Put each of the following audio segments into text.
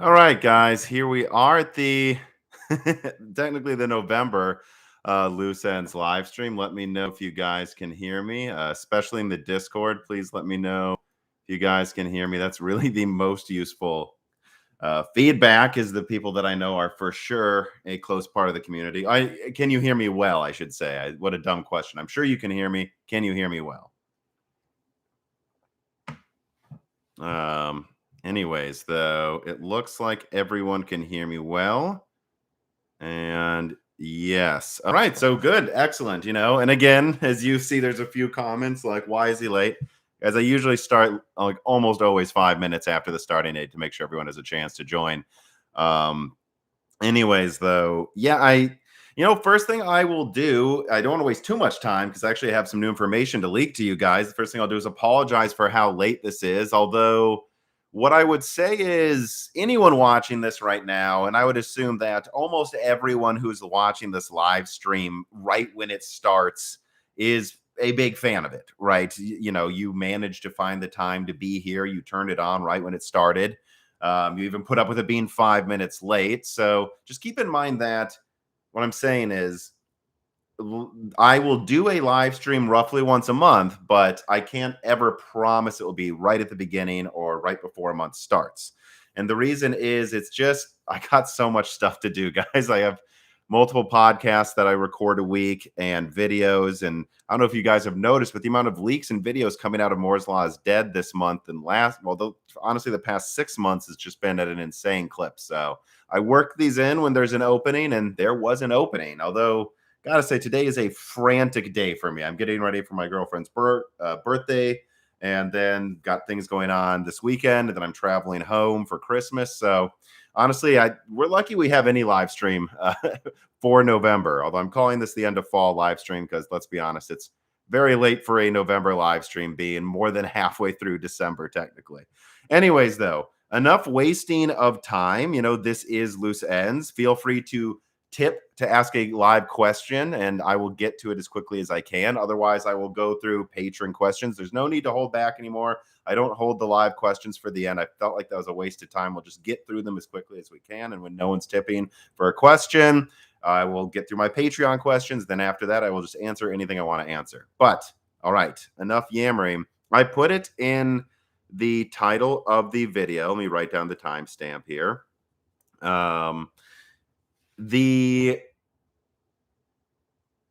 All right, guys, here we are at the technically the November Loose Ends live stream. Let me know if you guys can hear me, especially in the Discord. Please let me know if you guys can hear me. That's really the most useful feedback. Is the people that I know are for sure a close part of the community. Can you hear me well? I should say. What a dumb question. I'm sure you can hear me. Can you hear me well? Um, Anyways, though, it looks like everyone can hear me well. And yes. All right. So good. Excellent. And again, as you see, there's a few comments like, why is he late? As I usually start like almost always 5 minutes after the starting date to make sure everyone has a chance to join. Um, Anyways, though, yeah, first thing I will do, I don't want to waste too much time because I actually have some new information to leak to you guys. The first thing I'll do is apologize for how late this is. Although, what I would say is anyone watching this right now, and I would assume that almost everyone who's watching this live stream right when it starts is a big fan of it, right? You managed to find the time to be here. You turned it on right when it started. You even put up with it being 5 minutes late. So just keep in mind that what I'm saying is I will do a live stream roughly once a month, but I can't ever promise it will be right at the beginning or right before a month starts. And the reason is it's just I got so much stuff to do, guys. I have multiple podcasts that I record a week and videos. And I don't know if you guys have noticed, but the amount of leaks and videos coming out of Moore's Law is dead this month and honestly, the past 6 months has just been at an insane clip. So I work these in when there's an opening, and there was an opening. Although, gotta say, today is a frantic day for me. I'm getting ready for my girlfriend's birthday, and then got things going on this weekend, and then I'm traveling home for Christmas. So honestly, we're lucky we have any live stream for November. Although I'm calling this the end of fall live stream because let's be honest, it's very late for a November live stream, being more than halfway through December technically. Anyways, though, enough wasting of time. This is Loose Ends. Feel free to tip to ask a live question, and I will get to it as quickly as I can. Otherwise, I will go through patron questions. There's no need to hold back anymore. I don't hold the live questions for the end. I felt like that was a waste of time. We'll just get through them as quickly as we can. And when no one's tipping for a question, I will get through my Patreon questions. Then after that, I will just answer anything I want to answer. But all right, enough yammering. I put it in the title of the video. Let me write down the timestamp here.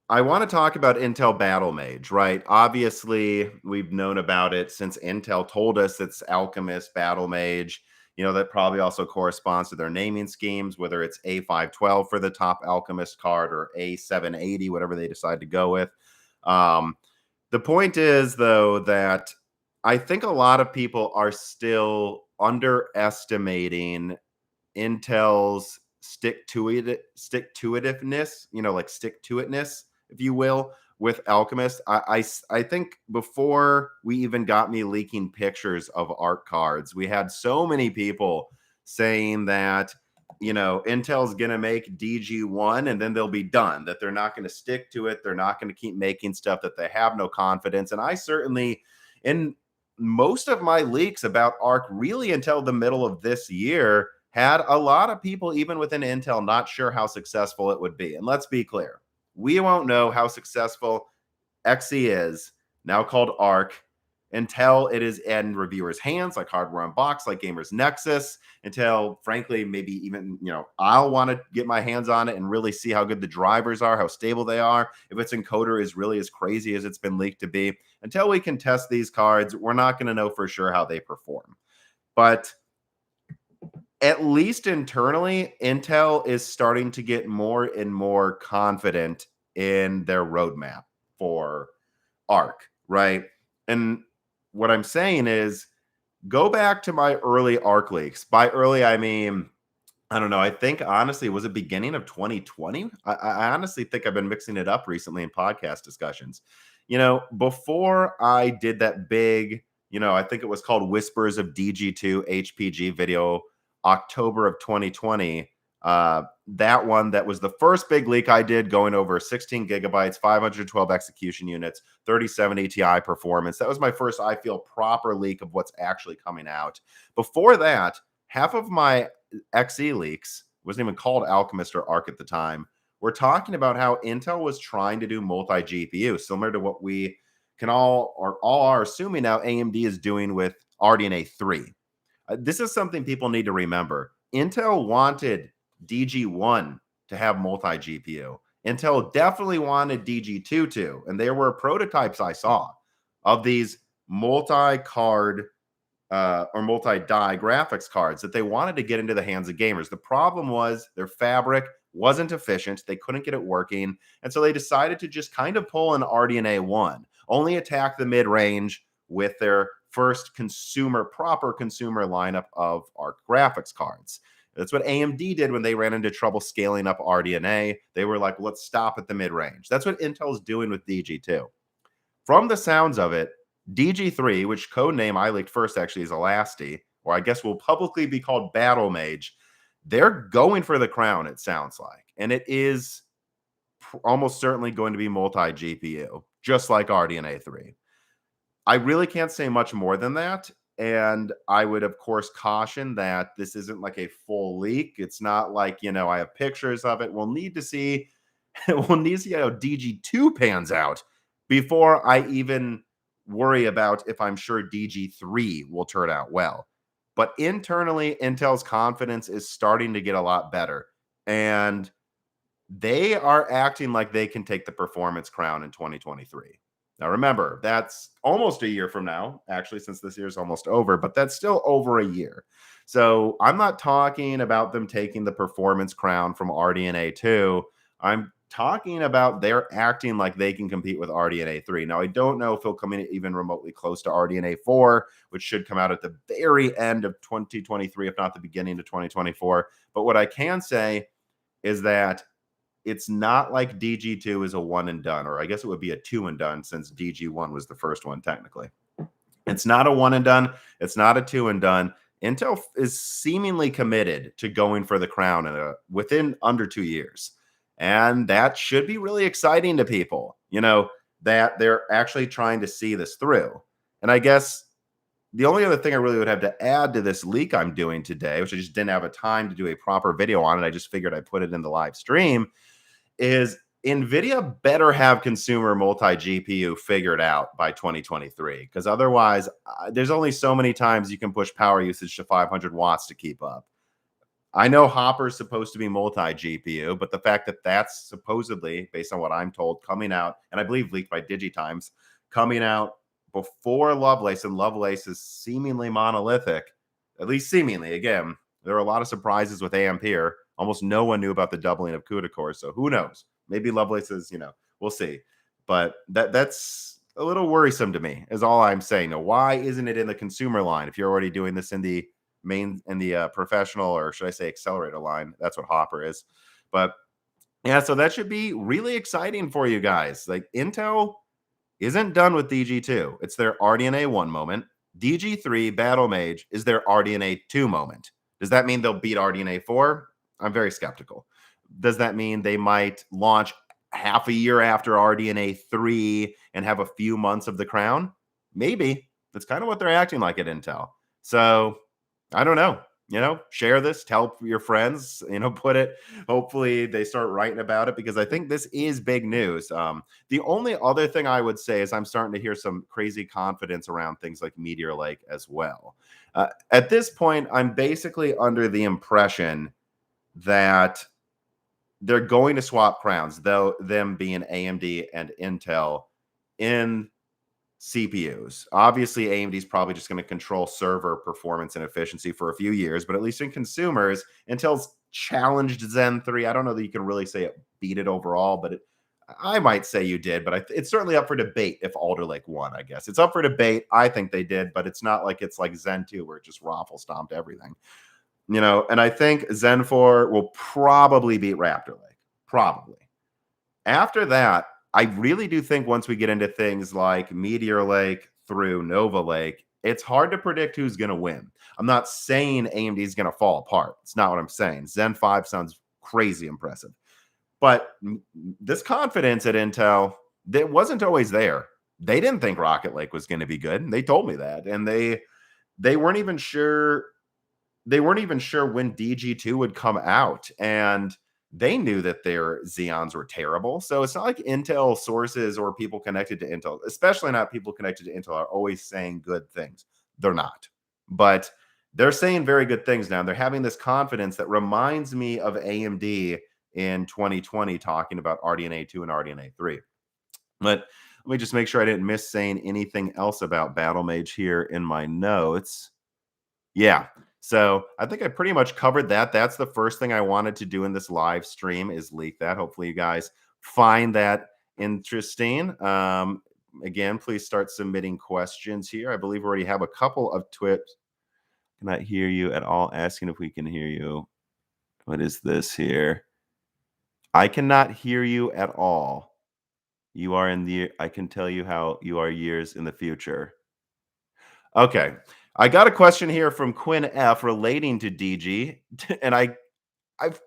I want to talk about Intel Battlemage, right? Obviously, we've known about it since Intel told us it's Alchemist, Battlemage. That probably also corresponds to their naming schemes, whether it's A512 for the top Alchemist card or A780, whatever they decide to go with. The point is, though, that I think a lot of people are still underestimating Intel's stick-to-itiveness, like stick-to-itness, if you will, with Alchemist. I think before we even got me leaking pictures of ARC cards, we had so many people saying that, Intel's going to make DG1 and then they'll be done, that they're not going to stick to it. They're not going to keep making stuff that they have no confidence. And I certainly, in most of my leaks about ARC, really until the middle of this year, had a lot of people, even within Intel, not sure how successful it would be. And let's be clear, we won't know how successful XE is, now called ARC, until it is in reviewers' hands, like Hardware Unboxed, like Gamers Nexus, until, frankly, maybe even, I'll want to get my hands on it and really see how good the drivers are, how stable they are, if its encoder is really as crazy as it's been leaked to be. Until we can test these cards, we're not going to know for sure how they perform. But at least internally, Intel is starting to get more and more confident in their roadmap for ARC, right? And what I'm saying is, go back to my early ARC leaks. By early, I mean, I don't know. I think, honestly, was it beginning of 2020? I honestly think I've been mixing it up recently in podcast discussions. Before I did that big, I think it was called Whispers of DG2 HPG video, October of 2020. That one, that was the first big leak I did, going over 16 gigabytes, 512 execution units, 3070 Ti performance. That was my first, I feel, proper leak of what's actually coming out. Before that, half of my XE leaks, wasn't even called Alchemist or Arc at the time, were talking about how Intel was trying to do multi-GPU, similar to what we can all are assuming now AMD is doing with RDNA 3. This is something people need to remember. Intel wanted DG1 to have multi-GPU. Intel definitely wanted DG2 too, and there were prototypes I saw of these multi-card or multi-die graphics cards that they wanted to get into the hands of gamers. The problem was their fabric wasn't efficient. They couldn't get it working. And so they decided to just kind of pull an RDNA 1, only attack the mid-range with their first proper consumer lineup of ARC graphics cards. That's what AMD did when they ran into trouble scaling up RDNA. They were like, let's stop at the mid-range. That's what Intel's doing with DG2. From the sounds of it, DG3, which code name I leaked first actually is Elasti, or I guess will publicly be called Battlemage, they're going for the crown, it sounds like. And it is almost certainly going to be multi-GPU, just like RDNA 3. I really can't say much more than that. And I would, of course, caution that this isn't like a full leak. It's not like, I have pictures of it. We'll need to see how DG2 pans out before I even worry about if I'm sure DG3 will turn out well. But internally, Intel's confidence is starting to get a lot better. And they are acting like they can take the performance crown in 2023. Now, remember, that's almost a year from now, actually, since this year is almost over, but that's still over a year. So I'm not talking about them taking the performance crown from RDNA 2. I'm talking about they're acting like they can compete with RDNA 3. Now, I don't know if he'll come in even remotely close to RDNA 4, which should come out at the very end of 2023, if not the beginning of 2024. But what I can say is that it's not like DG2 is a one and done, or I guess it would be a two and done since DG1 was the first one technically. It's not a one and done. It's not a two and done. Intel is seemingly committed to going for the crown within under 2 years. And that should be really exciting to people, that they're actually trying to see this through. And I guess the only other thing I really would have to add to this leak I'm doing today, which I just didn't have a time to do a proper video on it, I just figured I'd put it in the live stream, is Nvidia better have consumer multi-GPU figured out by 2023, because otherwise there's only so many times you can push power usage to 500 watts to keep up. I know Hopper's supposed to be multi-GPU, but the fact that that's supposedly, based on what I'm told, coming out, and I believe leaked by DigiTimes, coming out before Lovelace, and Lovelace is seemingly monolithic, at least seemingly. Again, there are a lot of surprises with Ampere. Almost no one knew about the doubling of CUDA cores, so who knows? Maybe Lovelace is, we'll see. But that's a little worrisome to me, is all I'm saying. Now, why isn't it in the consumer line if you're already doing this in the professional, or should I say accelerator line? That's what Hopper is. But yeah, so that should be really exciting for you guys. Like, Intel isn't done with DG2. It's their RDNA 1 moment. DG3 Battlemage is their RDNA 2 moment. Does that mean they'll beat RDNA 4? I'm very skeptical. Does that mean they might launch half a year after RDNA 3 and have a few months of the crown? Maybe. That's kind of what they're acting like at Intel. So I don't know. Share this, tell your friends, put it. Hopefully they start writing about it, because I think this is big news. The only other thing I would say is I'm starting to hear some crazy confidence around things like Meteor Lake as well. At this point, I'm basically under the impression that they're going to swap crowns, though them being AMD and Intel in CPUs. Obviously, AMD is probably just going to control server performance and efficiency for a few years, but at least in consumers, Intel's challenged Zen 3. I don't know that you can really say it beat it overall, but I might say you did, but it's certainly up for debate if Alder Lake won, I guess. It's up for debate. I think they did, but it's not like it's like Zen 2 where it just raffle stomped everything. And I think Zen 4 will probably beat Raptor Lake. Probably. After that, I really do think once we get into things like Meteor Lake through Nova Lake, it's hard to predict who's going to win. I'm not saying AMD is going to fall apart. It's not what I'm saying. Zen 5 sounds crazy impressive. But this confidence at Intel, that wasn't always there. They didn't think Rocket Lake was going to be good. They told me that. And they weren't even sure they weren't even sure when DG2 would come out, and they knew that their Xeons were terrible. So it's not like Intel sources or people connected to Intel, especially not people connected to Intel, are always saying good things. They're not. But they're saying very good things now. They're having this confidence that reminds me of AMD in 2020 talking about RDNA 2 and RDNA 3. But let me just make sure I didn't miss saying anything else about Battlemage here in my notes. Yeah. So I think I pretty much covered that. That's the first thing I wanted to do in this live stream, is leak that. Hopefully you guys find that interesting. Again, please start submitting questions here. I believe we already have a couple of tweets. Cannot hear you at all. Asking if we can hear you. What is this here? I cannot hear you at all. You are in the, I can tell you how you are years in the future. Okay. I got a question here from Quinn F relating to DG, and I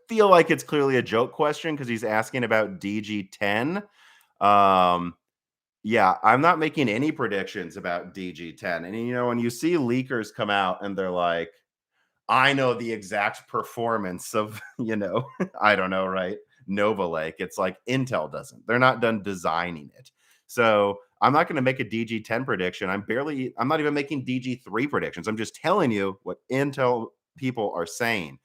feel like it's clearly a joke question because he's asking about DG10. Yeah, I'm not making any predictions about DG10. And you know, when you see leakers come out and they're like, I know the exact performance of, I don't know, right? Nova Lake. It's like Intel doesn't. They're not done designing it. So I'm not going to make a DG10 prediction. I'm not even making DG3 predictions. I'm just telling you what Intel people are saying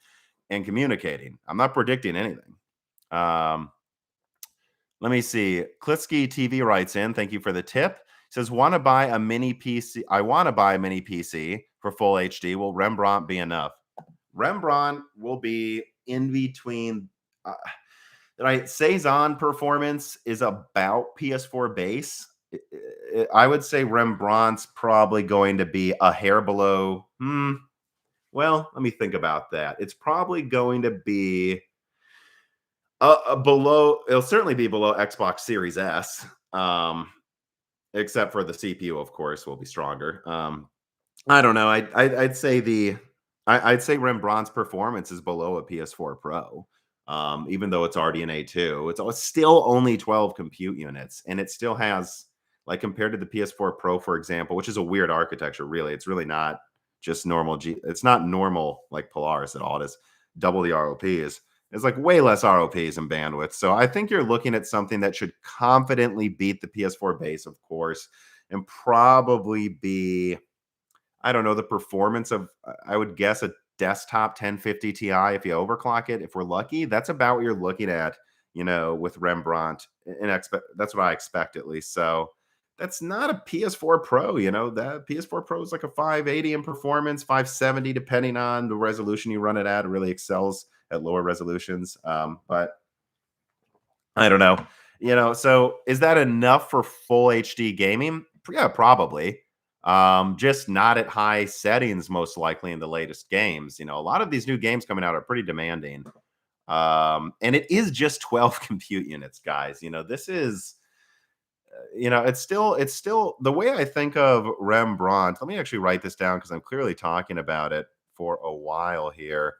and communicating. I'm not predicting anything. Let me see. Klitsky TV writes in. Thank you for the tip. Says, want to buy a mini PC. I want to buy a mini PC for full HD. Will Rembrandt be enough? Rembrandt will be in between. Right. Cezanne performance is about PS4 base. I would say Rembrandt's probably going to be a hair below. Well, let me think about that. It's probably going to be below. It'll certainly be below Xbox Series S. Except for the CPU, of course, will be stronger. I don't know. I'd say I'd say Rembrandt's performance is below a PS4 Pro. Even though it's RDNA 2, it's still only 12 compute units, and it still has, like, compared to the PS4 Pro, for example, which is a weird architecture. Really, it's really not just normal. It's not normal like Polaris at all. It's double the ROPs. It's like way less ROPs and bandwidth. So I think you're looking at something that should confidently beat the PS4 base, of course, and probably be, I don't know, the performance of, I would guess, a desktop 1050 Ti if you overclock it. If we're lucky, that's about what you're looking at, with Rembrandt. And that's what I expect, at least. So that's not a PS4 Pro. That PS4 Pro is like a 580 in performance, 570 depending on the resolution you run it at. It really excels at lower resolutions. But I don't know. So is that enough for full HD gaming? Yeah, probably. Just not at high settings, most likely in the latest games. A lot of these new games coming out are pretty demanding. And it is just 12 compute units, guys. This is, it's still the way I think of Rembrandt. Let me actually write this down because I'm clearly talking about it for a while here.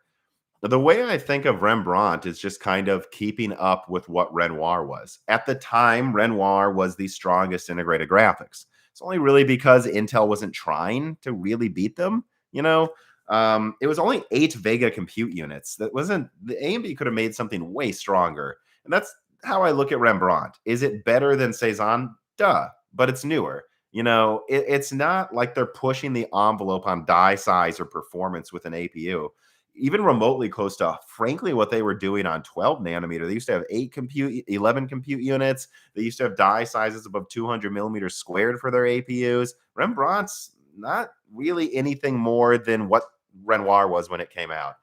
The way I think of Rembrandt is just kind of keeping up with what Renoir was. At the time, Renoir was the strongest integrated graphics. It's only really because Intel wasn't trying to really beat them. It was only 8 Vega compute units. That wasn't, the AMD could have made something way stronger. And that's how I look at Rembrandt. Is it better than Cezanne? Duh, but it's newer. It's not like they're pushing the envelope on die size or performance with an APU, even remotely close to, frankly, what they were doing on 12 nanometer. They used to have 11 compute units. They used to have die sizes above 200 millimeters squared for their APUs. Rembrandt's not really anything more than what Renoir was when it came out.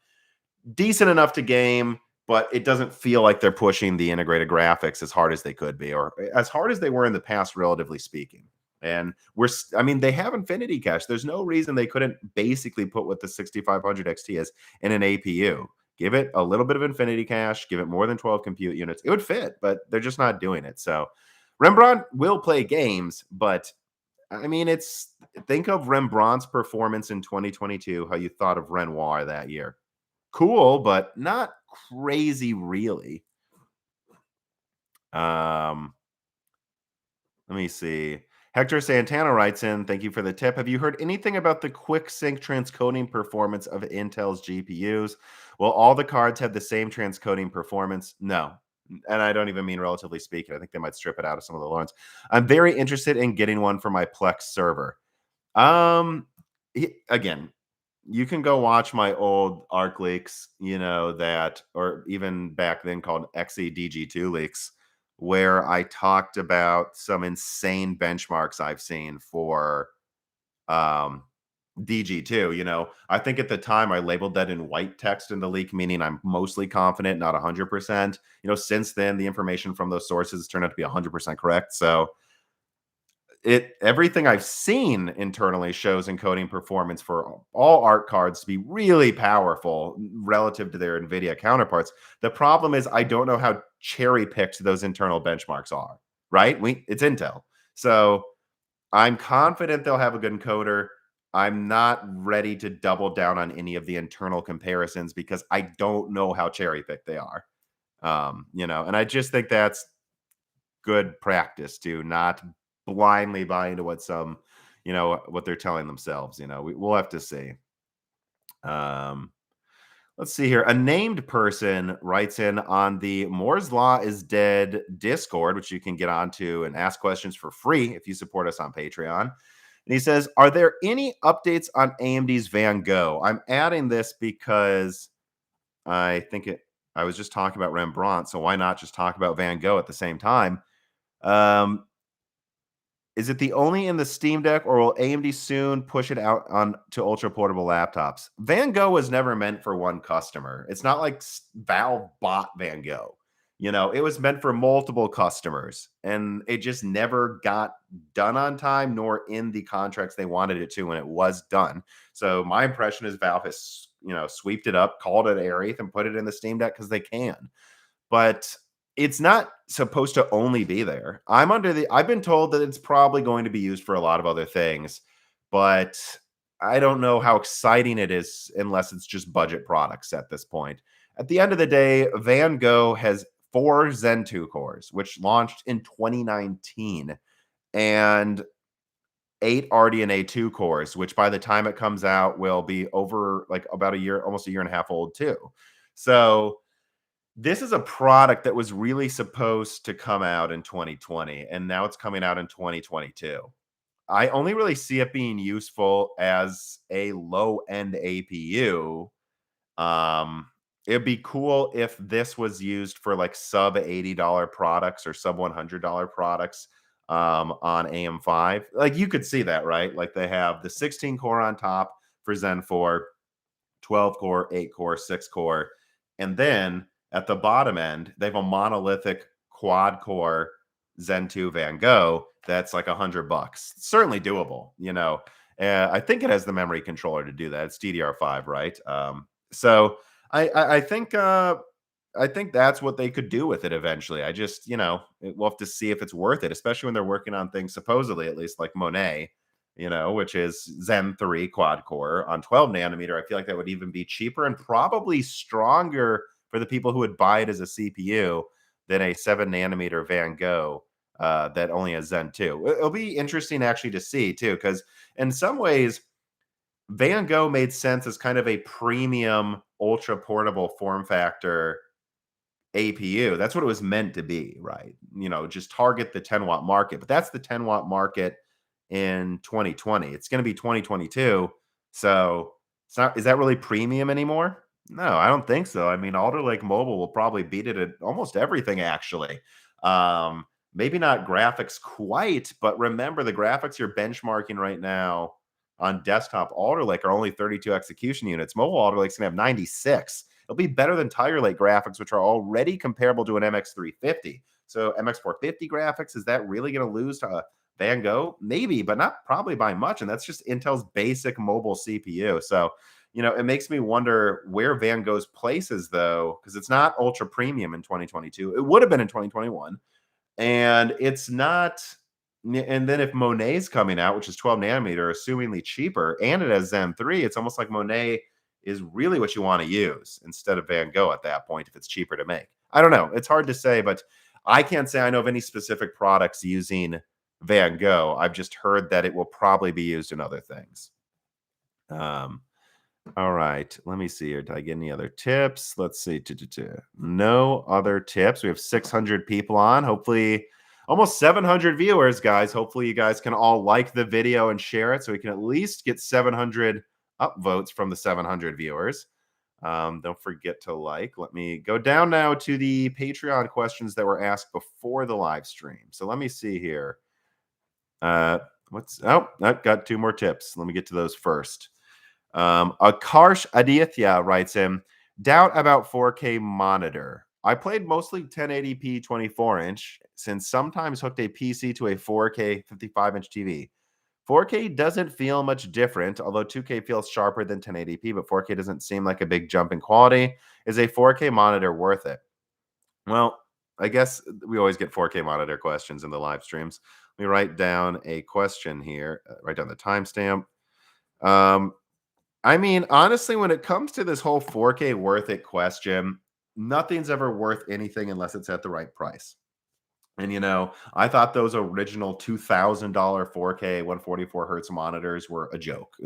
Decent enough to game, but it doesn't feel like they're pushing the integrated graphics as hard as they could be, or as hard as they were in the past, relatively speaking. And they have Infinity Cache. There's no reason they couldn't basically put what the 6500 XT is in an APU. Give it a little bit of Infinity Cache, give it more than 12 compute units. It would fit, but they're just not doing it. So Rembrandt will play games, but think of Rembrandt's performance in 2022, how you thought of Renoir that year. Cool, but not crazy, really. Let me see. Hector Santana writes in, thank you for the tip. Have you heard anything about the quick sync transcoding performance of Intel's GPUs? Will all the cards have the same transcoding performance? No. And I don't even mean relatively speaking. I think they might strip it out of some of the loans. I'm very interested in getting one for my Plex server. Again, you can go watch my old ARC leaks, that, or even back then called XEDG2 leaks, where I talked about some insane benchmarks I've seen for um, DG2. I think at the time I labeled that in white text in the leak, meaning I'm mostly confident, not 100%. Since then, the information from those sources turned out to be 100% correct. So everything I've seen internally shows encoding performance for all ARC cards to be really powerful relative to their Nvidia counterparts. The problem is I don't know how cherry picked those internal benchmarks are, right? It's Intel. So I'm confident they'll have a good encoder. I'm not ready to double down on any of the internal comparisons because I don't know how cherry picked they are. And I just think that's good practice to not blindly buy into what they're telling themselves. We'll have to see. Let's see here. A named person writes in on the Moore's Law is Dead Discord, which you can get onto and ask questions for free if you support us on Patreon. And he says, are there any updates on AMD's Van Gogh? I'm adding this because I was just talking about Rembrandt, so why not just talk about Van Gogh at the same time? Is it the only in the Steam Deck, or will AMD soon push it out on to ultra portable laptops? Van Gogh was never meant for one customer. It's not like Valve bought Van Gogh. It was meant for multiple customers, and it just never got done on time, nor in the contracts they wanted it to when it was done. So my impression is Valve has, sweeped it up, called it Aerith, and put it in the Steam Deck because they can. But it's not supposed to only be there. I've been told that it's probably going to be used for a lot of other things, but I don't know how exciting it is unless it's just budget products at this point. At the end of the day, Van Gogh has 4 Zen 2 cores, which launched in 2019, and 8 RDNA 2 cores, which by the time it comes out will be over like about a year, almost a year and a half old too. So this is a product that was really supposed to come out in 2020, and now it's coming out in 2022. I only really see it being useful as a low-end APU. It'd be cool if this was used for like sub $80 products or sub $100 products on AM5. Like you could see that, right? Like they have the 16 core on top for Zen 4, 12 core, 8 core, 6 core, and then at the bottom end, they have a monolithic quad core Zen 2 Van Gogh that's like $100. Certainly doable, I think it has the memory controller to do that. It's DDR5, right? So I think that's what they could do with it eventually. I just, we'll have to see if it's worth it, especially when they're working on things supposedly, at least like Monet, which is Zen 3 quad core on 12 nanometer. I feel like that would even be cheaper and probably stronger for the people who would buy it as a CPU than a 7 nanometer Van Gogh that only has Zen 2. It'll be interesting actually to see too, because in some ways, Van Gogh made sense as kind of a premium ultra portable form factor APU. That's what it was meant to be, right? Just target the 10 watt market. But that's the 10 watt market in 2020. It's going to be 2022. So it's not, is that really premium anymore? No, I don't think so. I mean, Alder Lake Mobile will probably beat it at almost everything, actually. Maybe not graphics quite, but remember the graphics you're benchmarking right now on desktop Alder Lake are only 32 execution units. Mobile Alder Lake's going to have 96. It'll be better than Tiger Lake graphics, which are already comparable to an MX350. So MX450 graphics, is that really going to lose to Van Gogh? Maybe, but not probably by much. And that's just Intel's basic mobile CPU. So, it makes me wonder where Van Gogh's place is, though, because it's not ultra premium in 2022. It would have been in 2021. And it's not. And then if Monet's coming out, which is 12 nanometer, assumingly cheaper, and it has Zen 3, it's almost like Monet is really what you want to use instead of Van Gogh at that point if it's cheaper to make. I don't know. It's hard to say, but I can't say I know of any specific products using Van Gogh. I've just heard that it will probably be used in other things. All right, let me see here. Did I get any other tips? Let's see. No other tips. We have 600 people on. Hopefully, almost 700 viewers, guys. Hopefully, you guys can all like the video and share it so we can at least get 700 upvotes from the 700 viewers. Don't forget to like. Let me go down now to the Patreon questions that were asked before the live stream. So let me see here. I've got 2 more tips. Let me get to those first. Akarsh Aditya writes in, doubt about 4K monitor. I played mostly 1080p 24-inch since sometimes hooked a PC to a 4K 55-inch TV. 4K doesn't feel much different, although 2K feels sharper than 1080p, but 4K doesn't seem like a big jump in quality. Is a 4K monitor worth it? Well, I guess we always get 4K monitor questions in the live streams. Let me write down a question here, write down the timestamp. I mean, honestly, when it comes to this whole 4K worth it question, nothing's ever worth anything unless it's at the right price. And, I thought those original $2,000 4K 144 hertz monitors were a joke,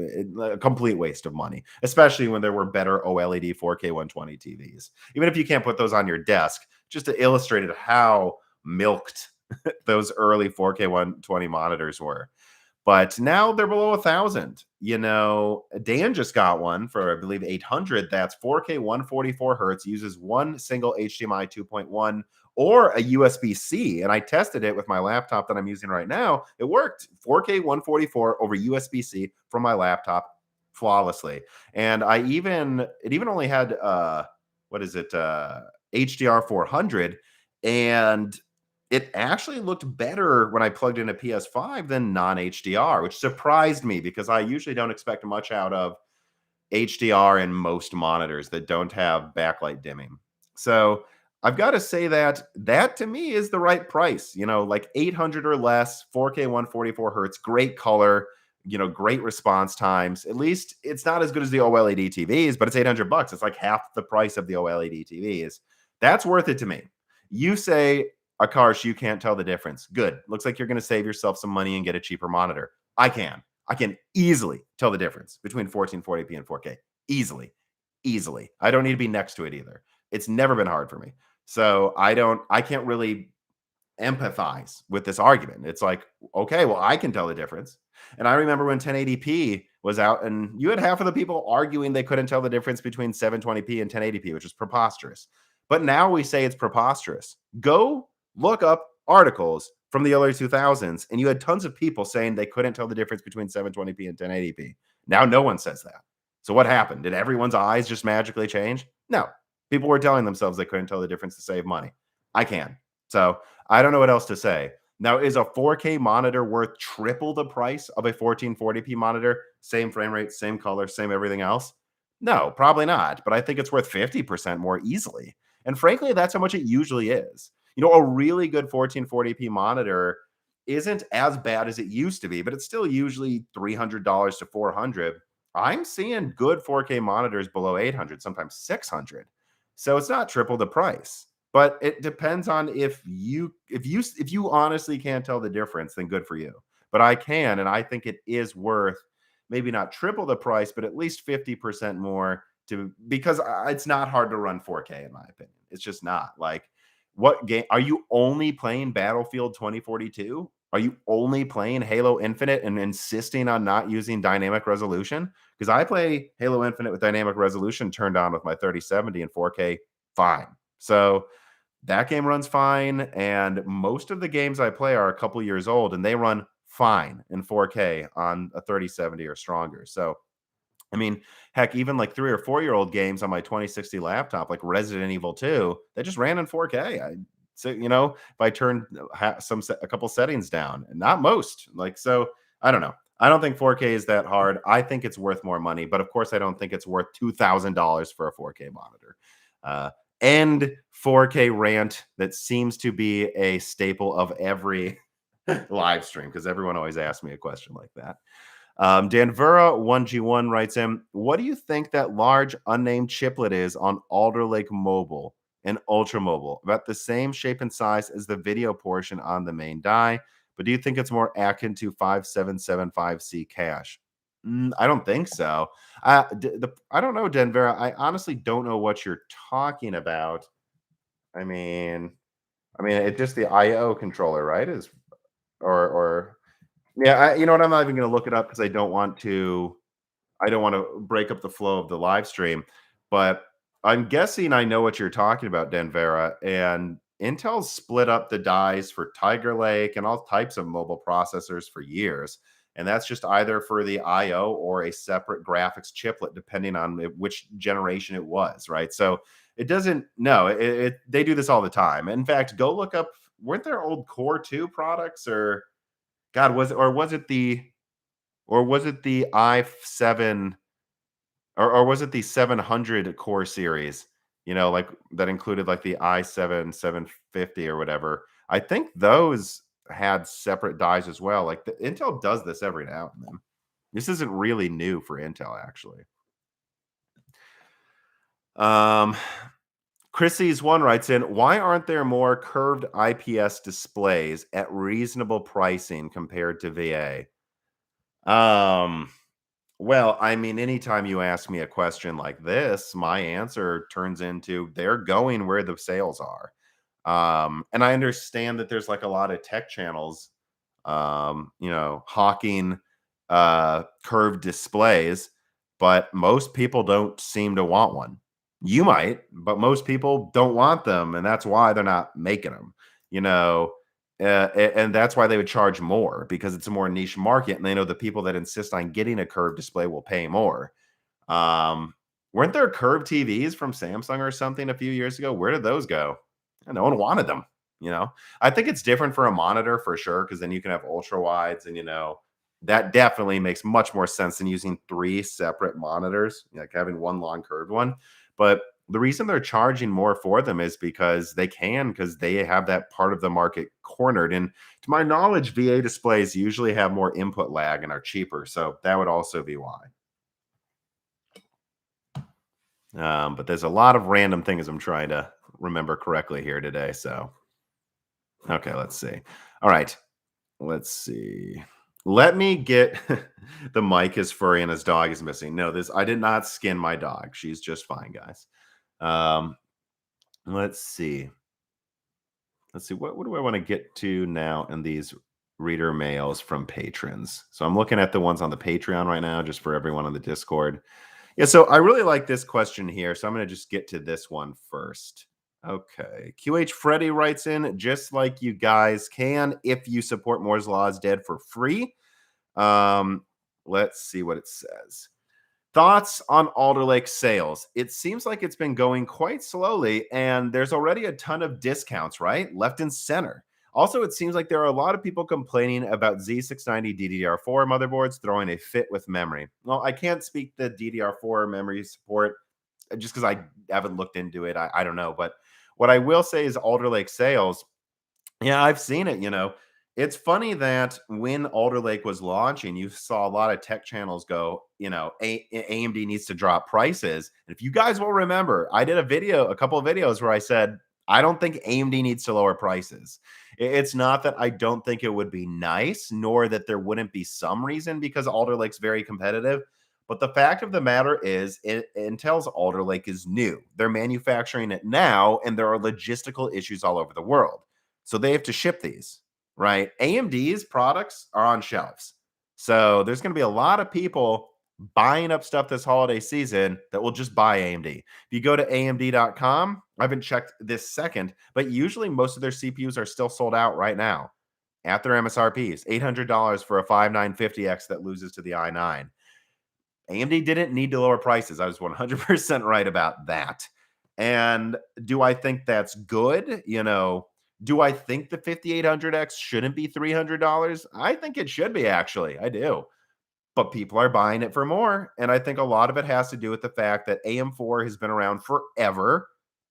a complete waste of money, especially when there were better OLED 4K 120 TVs. Even if you can't put those on your desk, just to illustrate how milked those early 4K 120 monitors were. But now they're below 1,000. Dan just got one for, I believe, 800. That's 4K 144 hertz, uses one single HDMI 2.1 or a USB-C. And I tested it with my laptop that I'm using right now. It worked. 4K 144 over USB-C from my laptop flawlessly. And it even only had HDR 400, and it actually looked better when I plugged in a PS5 than non-HDR, which surprised me because I usually don't expect much out of HDR in most monitors that don't have backlight dimming. So I've got to say that to me is the right price. Like 800 or less, 4K 144 hertz, great color, great response times. At least it's not as good as the OLED TVs, but it's $800. It's like half the price of the OLED TVs. That's worth it to me. You say, Akarsh, you can't tell the difference. Good. Looks like you're going to save yourself some money and get a cheaper monitor. I can easily tell the difference between 1440p and 4K. Easily. I don't need to be next to it either. It's never been hard for me. So I can't really empathize with this argument. It's like, okay, well, I can tell the difference. And I remember when 1080p was out and you had half of the people arguing they couldn't tell the difference between 720p and 1080p, which is preposterous. But now we say it's preposterous. Go look up articles from the early 2000s, and you had tons of people saying they couldn't tell the difference between 720p and 1080p. Now no one says that. So what happened? Did everyone's eyes just magically change? No. People were telling themselves they couldn't tell the difference to save money. I can. So I don't know what else to say. Now, is a 4K monitor worth triple the price of a 1440p monitor? Same frame rate, same color, same everything else? No, probably not. But I think it's worth 50% more easily. And frankly, that's how much it usually is. A really good 1440p monitor isn't as bad as it used to be, but it's still usually $300 to $400. I'm seeing good 4K monitors below 800, sometimes 600. So it's not triple the price. But it depends on if you honestly can't tell the difference, then good for you. But I can, and I think it is worth maybe not triple the price, but at least 50% more because it's not hard to run 4K in my opinion. It's just not. Like, what game are you only playing? Battlefield 2042? Are you only playing Halo Infinite and insisting on not using dynamic resolution? Because I play Halo Infinite with dynamic resolution turned on with my 3070 and 4K fine. So that game runs fine, and most of the games I play are a couple years old, and they run fine in 4K on a 3070 or stronger. So, I mean, heck, even like 3 or 4-year-old games on my 2060 laptop, like Resident Evil 2, they just ran in 4K. If I turned a couple settings down, and not most, so I don't know. I don't think 4K is that hard. I think it's worth more money, but of course, I don't think it's worth $2,000 for a 4K monitor. And 4K rant that seems to be a staple of every live stream because everyone always asks me a question like that. Danvera1G1 writes in, what do you think that large unnamed chiplet is on Alder Lake Mobile and Ultra Mobile? About the same shape and size as the video portion on the main die, but do you think it's more akin to 5775C cache? I don't think so. I don't know, Denver. I honestly don't know what you're talking about. I mean, it's just the IO controller, right? Is or yeah, you know what? I'm not even going to look it up because I don't want to. I don't want to break up the flow of the live stream. But I'm guessing I know what you're talking about, Denvera. And Intel's split up the dies for Tiger Lake and all types of mobile processors for years. And that's just either for the IO or a separate graphics chiplet, depending on which generation it was, right? So it doesn't, no, they do this all the time. In fact, go look up, weren't there old Core 2 products or, God, was it the i7 or was it the 700 core series? Like that included like the i7 750 or whatever. I think those had separate dies as well. Like Intel does this every now and then. This isn't really new for Intel, actually. Chrissy's one writes in, why aren't there more curved IPS displays at reasonable pricing compared to VA? Well, anytime you ask me a question like this, my answer turns into they're going where the sales are. And I understand that there's like a lot of tech channels, hawking curved displays, but most people don't seem to want one. You might, but most people don't want them, and that's why they're not making them. You know, and that's why they would charge more because it's a more niche market, and they know the people that insist on getting a curved display will pay more. Um, weren't there curved TVs from Samsung or something a few years ago? Where did those go? And no one wanted them. I think it's different for a monitor for sure because then you can have ultra wides, and that definitely makes much more sense than using three separate monitors, like having one long curved one. But the reason they're charging more for them is because they have that part of the market cornered. And to my knowledge, VA displays usually have more input lag and are cheaper. So that would also be why. But there's a lot of random things I'm trying to remember correctly here today. So, okay, let's see. All right, let's see. Let me get the mic is furry and his dog is missing. No, I did not skin my dog. She's just fine, guys. Let's see. What do I want to get to now in these reader mails from patrons? So I'm looking at the ones on the Patreon right now, just for everyone on the Discord. Yeah, so I really like this question here. So I'm going to just get to this one first. Okay. QH Freddy writes in, just like you guys can if you support Moore's Law is Dead for free. Let's see what it says. Thoughts on Alder Lake sales? It seems like it's been going quite slowly, and there's already a ton of discounts, right? Left and center. Also, it seems like there are a lot of people complaining about Z690 DDR4 motherboards throwing a fit with memory. Well, I can't speak the DDR4 memory support just because I haven't looked into it. I don't know. But what I will say is Alder Lake sales, yeah, I've seen it. It's funny that when Alder Lake was launching, you saw a lot of tech channels go, AMD needs to drop prices. And if you guys will remember, I did a couple of videos where I said, I don't think AMD needs to lower prices. It's not that I don't think it would be nice, nor that there wouldn't be some reason because Alder Lake's very competitive. But the fact of the matter is, Intel's Alder Lake is new. They're manufacturing it now, and there are logistical issues all over the world. So they have to ship these. Right? AMD's products are on shelves. So there's going to be a lot of people buying up stuff this holiday season that will just buy AMD. If you go to AMD.com, I haven't checked this second, but usually most of their CPUs are still sold out right now at their MSRPs. $800 for a 5950X that loses to the i9. AMD didn't need to lower prices. I was 100% right about that. And do I think that's good? Do I think the 5800X shouldn't be $300? I think it should be, actually. I do. But people are buying it for more. And I think a lot of it has to do with the fact that AM4 has been around forever.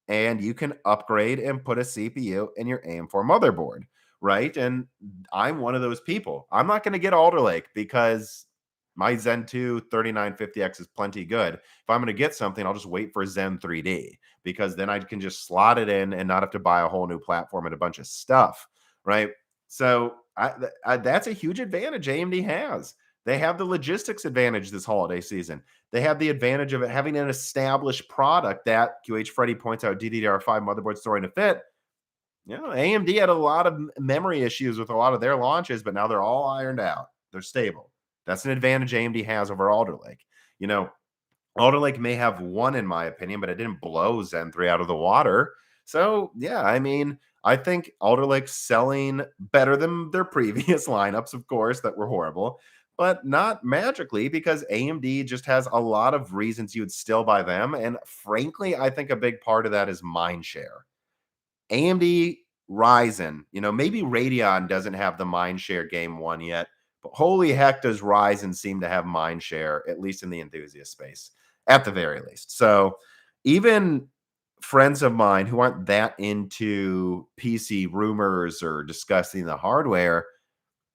And you can upgrade and put a CPU in your AM4 motherboard, right? And I'm one of those people. I'm not going to get Alder Lake because my Zen 2 3950X is plenty good. If I'm going to get something, I'll just wait for Zen 3D because then I can just slot it in and not have to buy a whole new platform and a bunch of stuff, right? So That's a huge advantage AMD has. They have the logistics advantage this holiday season. They have the advantage of it having an established product that QH Freddy points out DDR5 motherboard storing to fit. You know, AMD had a lot of memory issues with a lot of their launches, but now they're all ironed out. They're stable. That's an advantage AMD has over Alder Lake. You know, Alder Lake may have one, in my opinion, but it didn't blow Zen 3 out of the water. So, yeah, I mean, I think Alder Lake's selling better than their previous lineups, of course, that were horrible, but not magically because AMD just has a lot of reasons you'd still buy them. And frankly, I think a big part of that is mind share. AMD Ryzen, you know, maybe Radeon doesn't have the mind share game one yet, but holy heck, does Ryzen seem to have mind share, at least in the enthusiast space, at the very least. So even friends of mine who aren't that into PC rumors or discussing the hardware,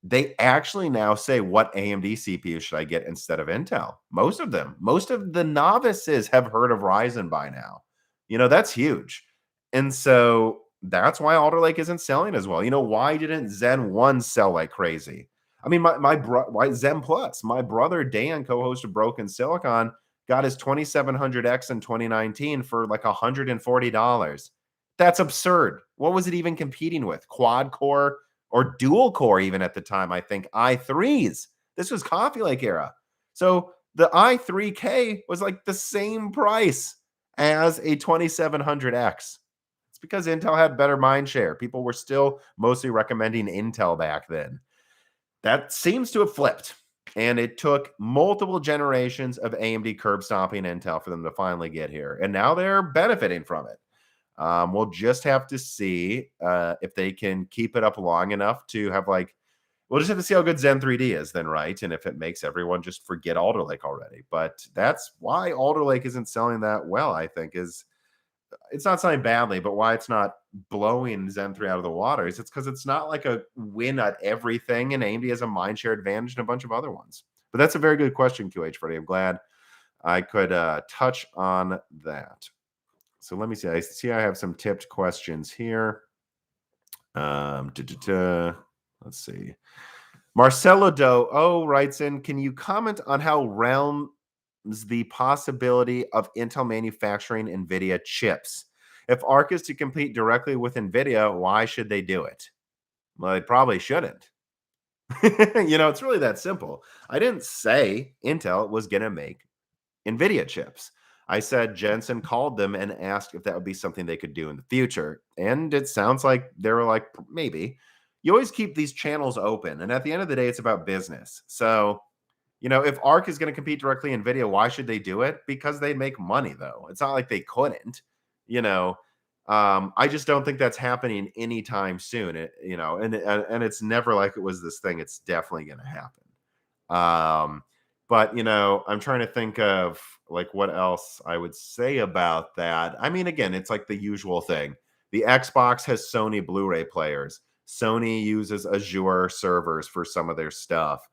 they actually now say, what AMD CPU should I get instead of Intel? Most of them, most of the novices have heard of Ryzen by now. You know, that's huge. And so that's why Alder Lake isn't selling as well. You know, why didn't Zen 1 sell like crazy? I mean, why Zen Plus? My brother Dan, co-host of Broken Silicon, got his 2700X in 2019 for like $140. That's absurd. What was it even competing with? Quad core or dual core, even at the time, I think i3s. This was Coffee Lake era. So the i3K was like the same price as a 2700X. It's because Intel had better mind share. People were still mostly recommending Intel back then. That seems to have flipped. And it took multiple generations of AMD curb stomping Intel for them to finally get here. And now they're benefiting from it. We'll just have to see if they can keep it up long enough to have we'll just have to see how good Zen 3D is then, right? And if it makes everyone just forget Alder Lake already. But that's why Alder Lake isn't selling that well, I think, is it's not selling badly, but why it's not blowing Zen 3 out of the water is it's because it's not like a win at everything, and AMD has a mindshare advantage and a bunch of other ones. But that's a very good question, QH Freddy. I'm glad I could touch on that. So let me see. I see I have some tipped questions here. Let's see. Marcelo Doe writes in, can you comment on how realms the possibility of Intel manufacturing NVIDIA chips? If ARC is to compete directly with NVIDIA, why should they do it? Well, they probably shouldn't. You know, it's really that simple. I didn't say Intel was going to make NVIDIA chips. I said Jensen called them and asked if that would be something they could do in the future. And it sounds like they were like, maybe. You always keep these channels open. And at the end of the day, it's about business. So, you know, if ARC is going to compete directly in NVIDIA, why should they do it? Because they make money, though. It's not like they couldn't, you know. I just don't think that's happening anytime soon. And it's never like it was this thing. It's definitely going to happen. But, you know, I'm trying to think of like what else I would say about that. I mean, again, it's like the usual thing. The Xbox has Sony Blu-ray players. Sony uses Azure servers for some of their stuff,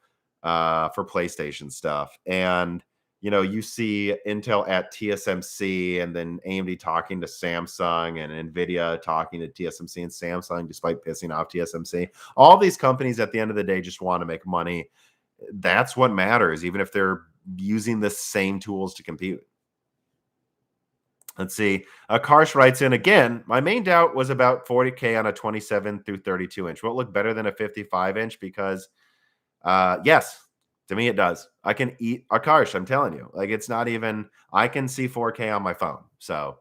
for PlayStation stuff. And, you know, you see Intel at TSMC and then AMD talking to Samsung and Nvidia talking to TSMC and Samsung, despite pissing off TSMC. All these companies at the end of the day just want to make money. That's what matters, even if they're using the same tools to compete. Let's see. Karsh writes in again, my main doubt was about 40K on a 27 through 32 inch. Will it look better than a 55 inch? Because yes, to me it does. I can eat Karsh, I'm telling you. Like, it's not even, I can see 4K on my phone. So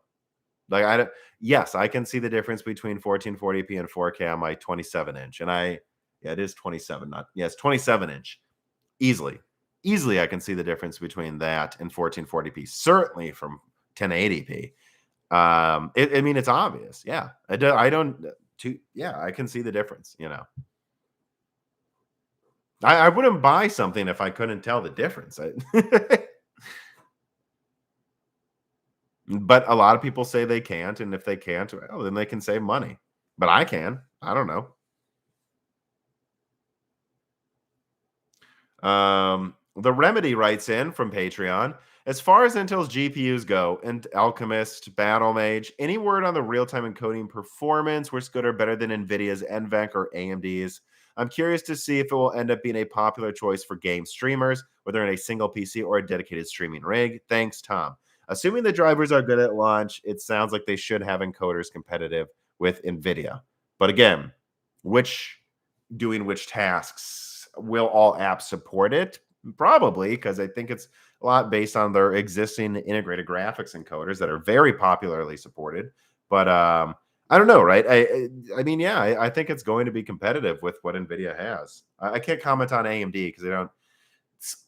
like, yes, I can see the difference between 1440p and 4K on my 27 inch. And it is 27, it's 27 inch. Easily I can see the difference between that and 1440p, certainly from 1080p. I mean, it's obvious. Yeah, I can see the difference, you know. I wouldn't buy something if I couldn't tell the difference. But a lot of people say they can't, and if they can't, well, then they can save money. But I can. I don't know. The Remedy writes in from Patreon, as far as Intel's GPUs go, and Alchemist, Battlemage, any word on the real-time encoding performance, where's good or better than NVIDIA's NVENC or AMD's? I'm curious to see if it will end up being a popular choice for game streamers, whether in a single PC or a dedicated streaming rig. Thanks, Tom. Assuming the drivers are good at launch, it sounds like they should have encoders competitive with Nvidia. But again, which tasks? Will all apps support it? Probably, because I think it's a lot based on their existing integrated graphics encoders that are very popularly supported. But I don't know, right? I mean, yeah, I think it's going to be competitive with what Nvidia has. I can't comment on AMD because I don't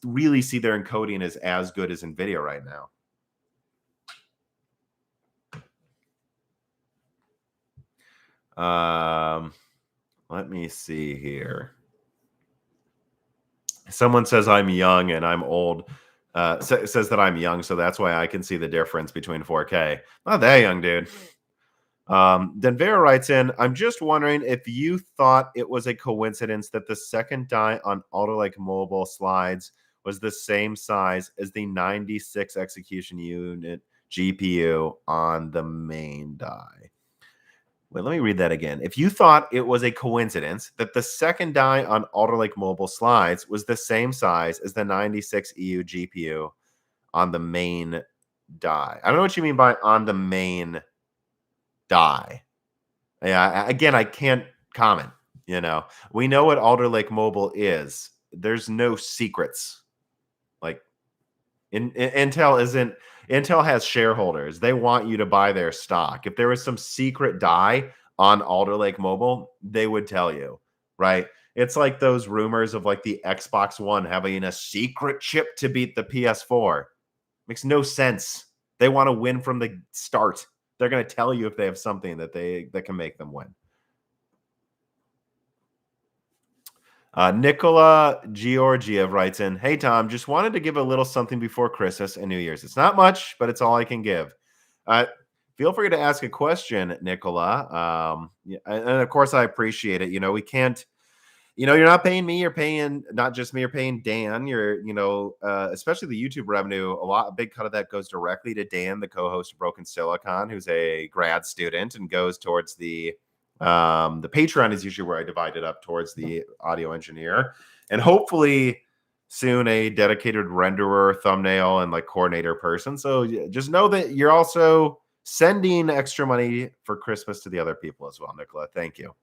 really see their encoding as good as Nvidia right now. Let me see here. Someone says I'm young and I'm old. Says that I'm young, so that's why I can see the difference between 4K. Not that young, dude. Then Vera writes in, I'm just wondering if you thought it was a coincidence that the second die on Alder Lake mobile slides was the same size as the 96 execution unit GPU on the main die. Wait, let me read that again. If you thought it was a coincidence that the second die on Alder Lake mobile slides was the same size as the 96 EU GPU on the main die. I don't know what you mean by on the main die. Yeah, again, I can't comment. We know what Alder Lake Mobile is. There's no secrets. Like Intel has shareholders. They want you to buy their stock. If there was some secret die on Alder Lake Mobile, they would tell you, right? It's like those rumors of like the Xbox One having a secret chip to beat the PS4. Makes no sense. They want to win from the start. They're going to tell you if they have something that can make them win. Nicola Georgiev writes in, hey, Tom, just wanted to give a little something before Christmas and New Year's. It's not much, but it's all I can give. Feel free to ask a question, Nicola. And of course, I appreciate it. We can't, you're not paying me. You're paying not just me. You're paying Dan. Especially the YouTube revenue. A big cut of that goes directly to Dan, the co-host of Broken Silicon, who's a grad student, and goes towards the Patreon is usually where I divide it up towards the audio engineer, and hopefully soon a dedicated renderer, thumbnail, and like coordinator person. So just know that you're also sending extra money for Christmas to the other people as well, Nicola. Thank you.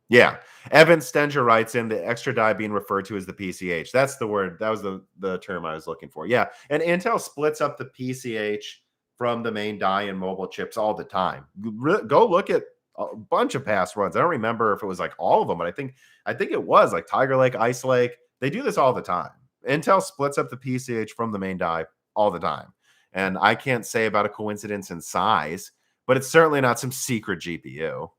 Yeah. Evan Stenger writes in, the extra die being referred to as the PCH. That's the word. That was the term I was looking for. Yeah. And Intel splits up the PCH from the main die and mobile chips all the time. Go look at a bunch of past runs. I don't remember if it was like all of them, but I think it was like Tiger Lake, Ice Lake. They do this all the time. Intel splits up the PCH from the main die all the time. And I can't say about a coincidence in size, but it's certainly not some secret GPU.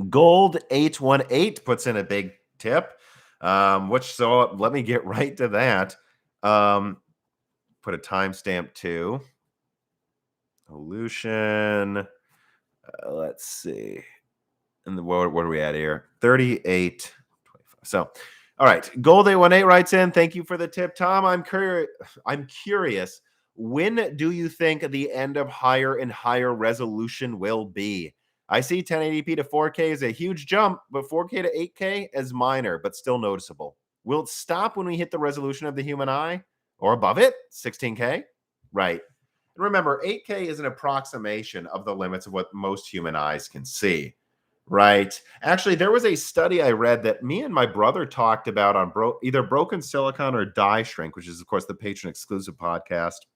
Gold 818 puts in a big tip. So let me get right to that. Put a timestamp too. Evolution. Let's see. And what are we at here? 38. 25. So, all right. Gold 818 writes in. Thank you for the tip, Tom. I'm curious. When do you think the end of higher and higher resolution will be? I see 1080p to 4K is a huge jump, but 4K to 8K is minor, but still noticeable. Will it stop when we hit the resolution of the human eye or above it? 16K? Right. And remember, 8K is an approximation of the limits of what most human eyes can see. Right. Actually, there was a study I read that me and my brother talked about on either Broken Silicon or Die Shrink, which is, of course, the patron exclusive podcast,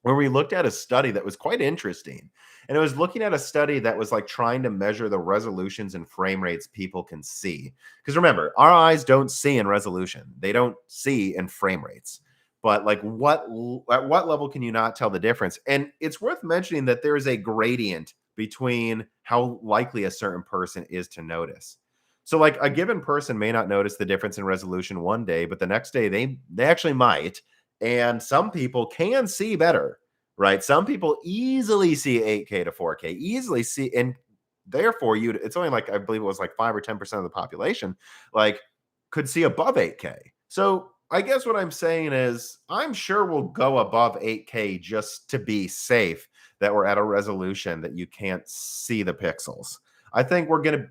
where we looked at a study that was quite interesting. And it was looking at a study that was like trying to measure the resolutions and frame rates people can see. Because remember, our eyes don't see in resolution. They don't see in frame rates. But like at what level can you not tell the difference? And it's worth mentioning that there is a gradient between how likely a certain person is to notice. So like a given person may not notice the difference in resolution one day, but the next day they actually might. And some people can see better, right? Some people easily see 8K to 4K, easily see, and therefore it's only like, I believe it was like 5 or 10% of the population, like could see above 8K. So I guess what I'm saying is I'm sure we'll go above 8K just to be safe, that we're at a resolution that you can't see the pixels. I think we're going to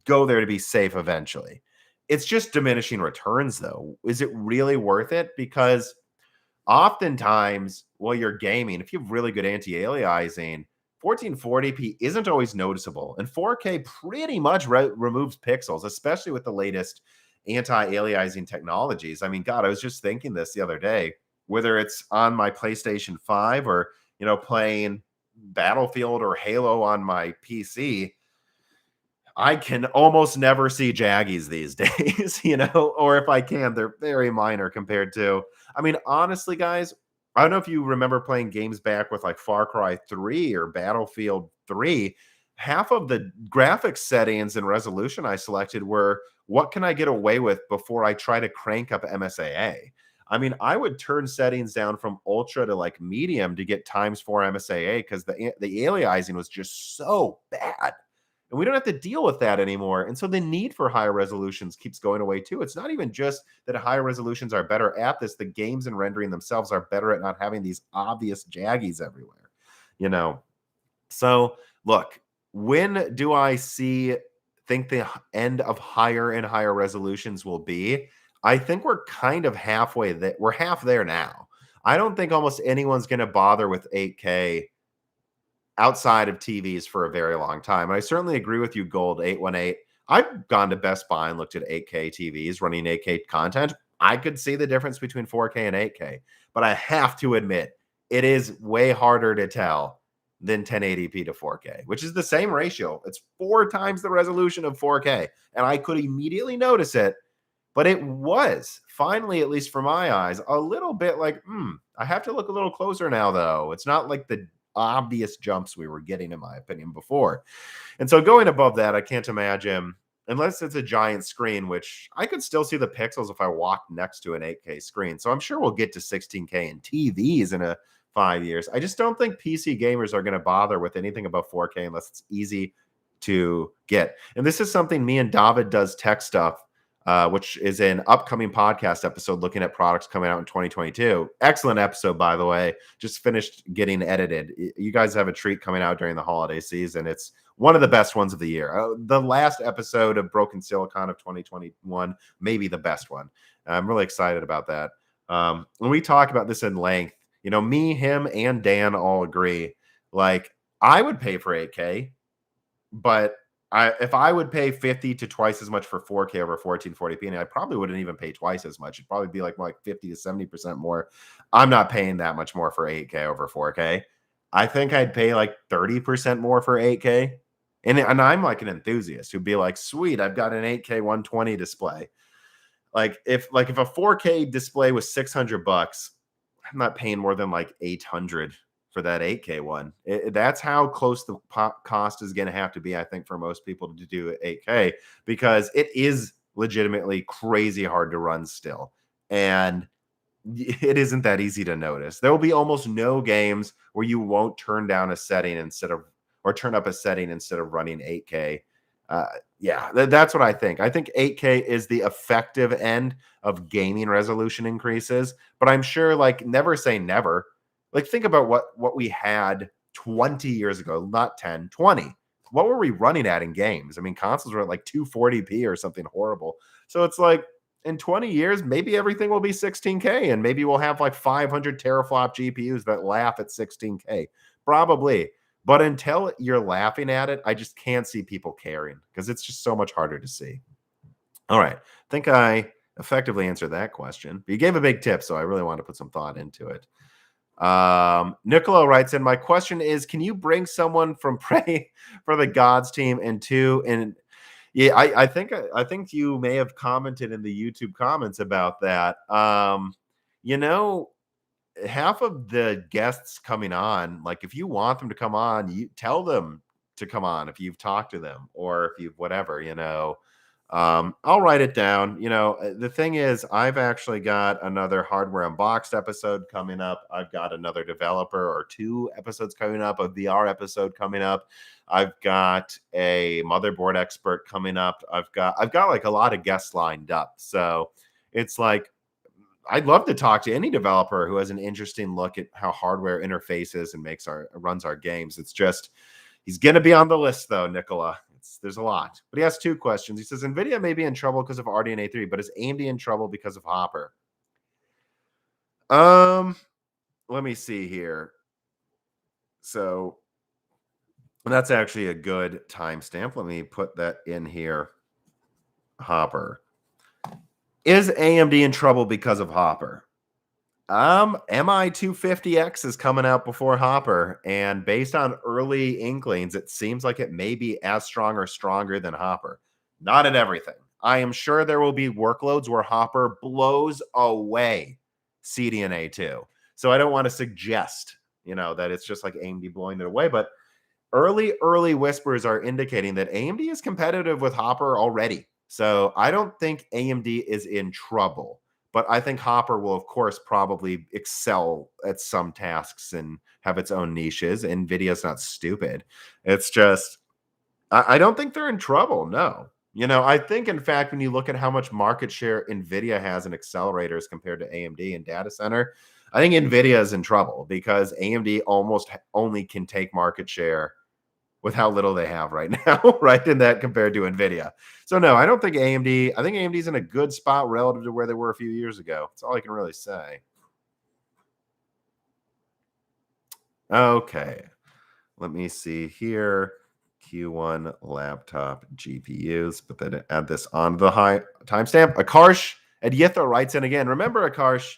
go there to be safe eventually. It's just diminishing returns, though. Is it really worth it? Because oftentimes, while you're gaming, if you have really good anti-aliasing, 1440p isn't always noticeable, and 4K pretty much removes pixels, especially with the latest anti-aliasing technologies. I mean, God, I was just thinking this the other day, whether it's on my PlayStation 5 or, playing Battlefield or Halo on my PC, I can almost never see jaggies these days, or if I can, they're very minor compared to, I mean, honestly, guys, I don't know if you remember playing games back with like Far Cry 3 or Battlefield 3. Half of the graphics settings and resolution I selected were what can I get away with before I try to crank up MSAA. I mean, I would turn settings down from ultra to like medium to get ×4 MSAA because the aliasing was just so bad. And we don't have to deal with that anymore. And so the need for higher resolutions keeps going away too. It's not even just that higher resolutions are better at this. The games and rendering themselves are better at not having these obvious jaggies everywhere, So look, when do I think the end of higher and higher resolutions will be? I think we're kind of halfway there. We're half there now. I don't think almost anyone's going to bother with 8K outside of TVs for a very long time. And I certainly agree with you, Gold 818. I've gone to Best Buy and looked at 8K TVs running 8K content. I could see the difference between 4K and 8K, but I have to admit, it is way harder to tell than 1080p to 4K, which is the same ratio. It's 4 times the resolution of 4K. And I could immediately notice it, but it was finally, at least for my eyes, a little bit like, I have to look a little closer now, though. It's not like the obvious jumps we were getting, in my opinion, before. And so going above that, I can't imagine, unless it's a giant screen, which I could still see the pixels if I walked next to an 8K screen. So I'm sure we'll get to 16K in TVs in 5 years. I just don't think PC gamers are going to bother with anything above 4K unless it's easy to get. And this is something me and David does tech stuff, which is an upcoming podcast episode looking at products coming out in 2022. Excellent episode, by the way. Just finished getting edited. You guys have a treat coming out during the holiday season. It's one of the best ones of the year. The last episode of Broken Silicon of 2021, maybe the best one. I'm really excited about that. When we talk about this in length, me, him, and Dan all agree. Like, I would pay for 8K, but if I would pay 50 to twice as much for 4K over 1440p, and I probably wouldn't even pay twice as much. It'd probably be like more like 50 to 70% more. I'm not paying that much more for 8K over 4K. I think I'd pay like 30% more for 8K. And I'm like an enthusiast who'd be like, sweet, I've got an 8K 120 display. Like if a 4K display was $600, I'm not paying more than like 800 for that 8K one. That's how close the cost is going to have to be, I think, for most people to do 8K, because it is legitimately crazy hard to run still. And it isn't that easy to notice. There will be almost no games where you won't turn down a setting or turn up a setting instead of running 8K. That's what I think. I think 8K is the effective end of gaming resolution increases, but I'm sure, like, never say never. Like, think about what we had 20 years ago, not 10, 20. What were we running at in games? I mean, consoles were at like 240p or something horrible. So it's like, in 20 years, maybe everything will be 16K, and maybe we'll have like 500 teraflop GPUs that laugh at 16K. Probably. But until you're laughing at it, I just can't see people caring, because it's just so much harder to see. All right. I think I effectively answered that question. But you gave a big tip, so I really want to put some thought into it. Niccolo writes in, my question is, can you bring someone from Pray for the Gods team and yeah, I think you may have commented in the YouTube comments about that. Half of the guests coming on, like, if you want them to come on, you tell them to come on if you've talked to them, or if you've whatever, I'll write it down. The thing is, I've actually got another Hardware Unboxed episode coming up. I've got another developer or 2 episodes coming up, a VR episode coming up. I've got a motherboard expert coming up. I've got like a lot of guests lined up. So it's like, I'd love to talk to any developer who has an interesting look at how hardware interfaces and runs our games. It's just he's going to be on the list though, Nicola. There's a lot, but he has 2 questions. He says Nvidia may be in trouble because of RDNA 3, but is AMD in trouble because of Hopper? Let me see here. So that's actually a good timestamp. Let me put that in here. Hopper. Is AMD in trouble because of Hopper? MI250X is coming out before Hopper, and based on early inklings, it seems like it may be as strong or stronger than Hopper. Not in everything. I am sure there will be workloads where Hopper blows away CDNA 2. So I don't want to suggest, that it's just like AMD blowing it away, but early whispers are indicating that AMD is competitive with Hopper already. So I don't think AMD is in trouble. But I think Hopper will, of course, probably excel at some tasks and have its own niches. NVIDIA's not stupid. It's just, I don't think they're in trouble. No. I think, in fact, when you look at how much market share NVIDIA has in accelerators compared to AMD and data center, I think NVIDIA is in trouble because AMD almost only can take market share with how little they have right now, right? In that compared to NVIDIA. So no, I don't think AMD, I think AMD's in a good spot relative to where they were a few years ago. That's all I can really say. Okay. Let me see here. Q1 laptop GPUs, but then add this on the high timestamp. Akarsh Adyitha writes in again. Remember, Akarsh,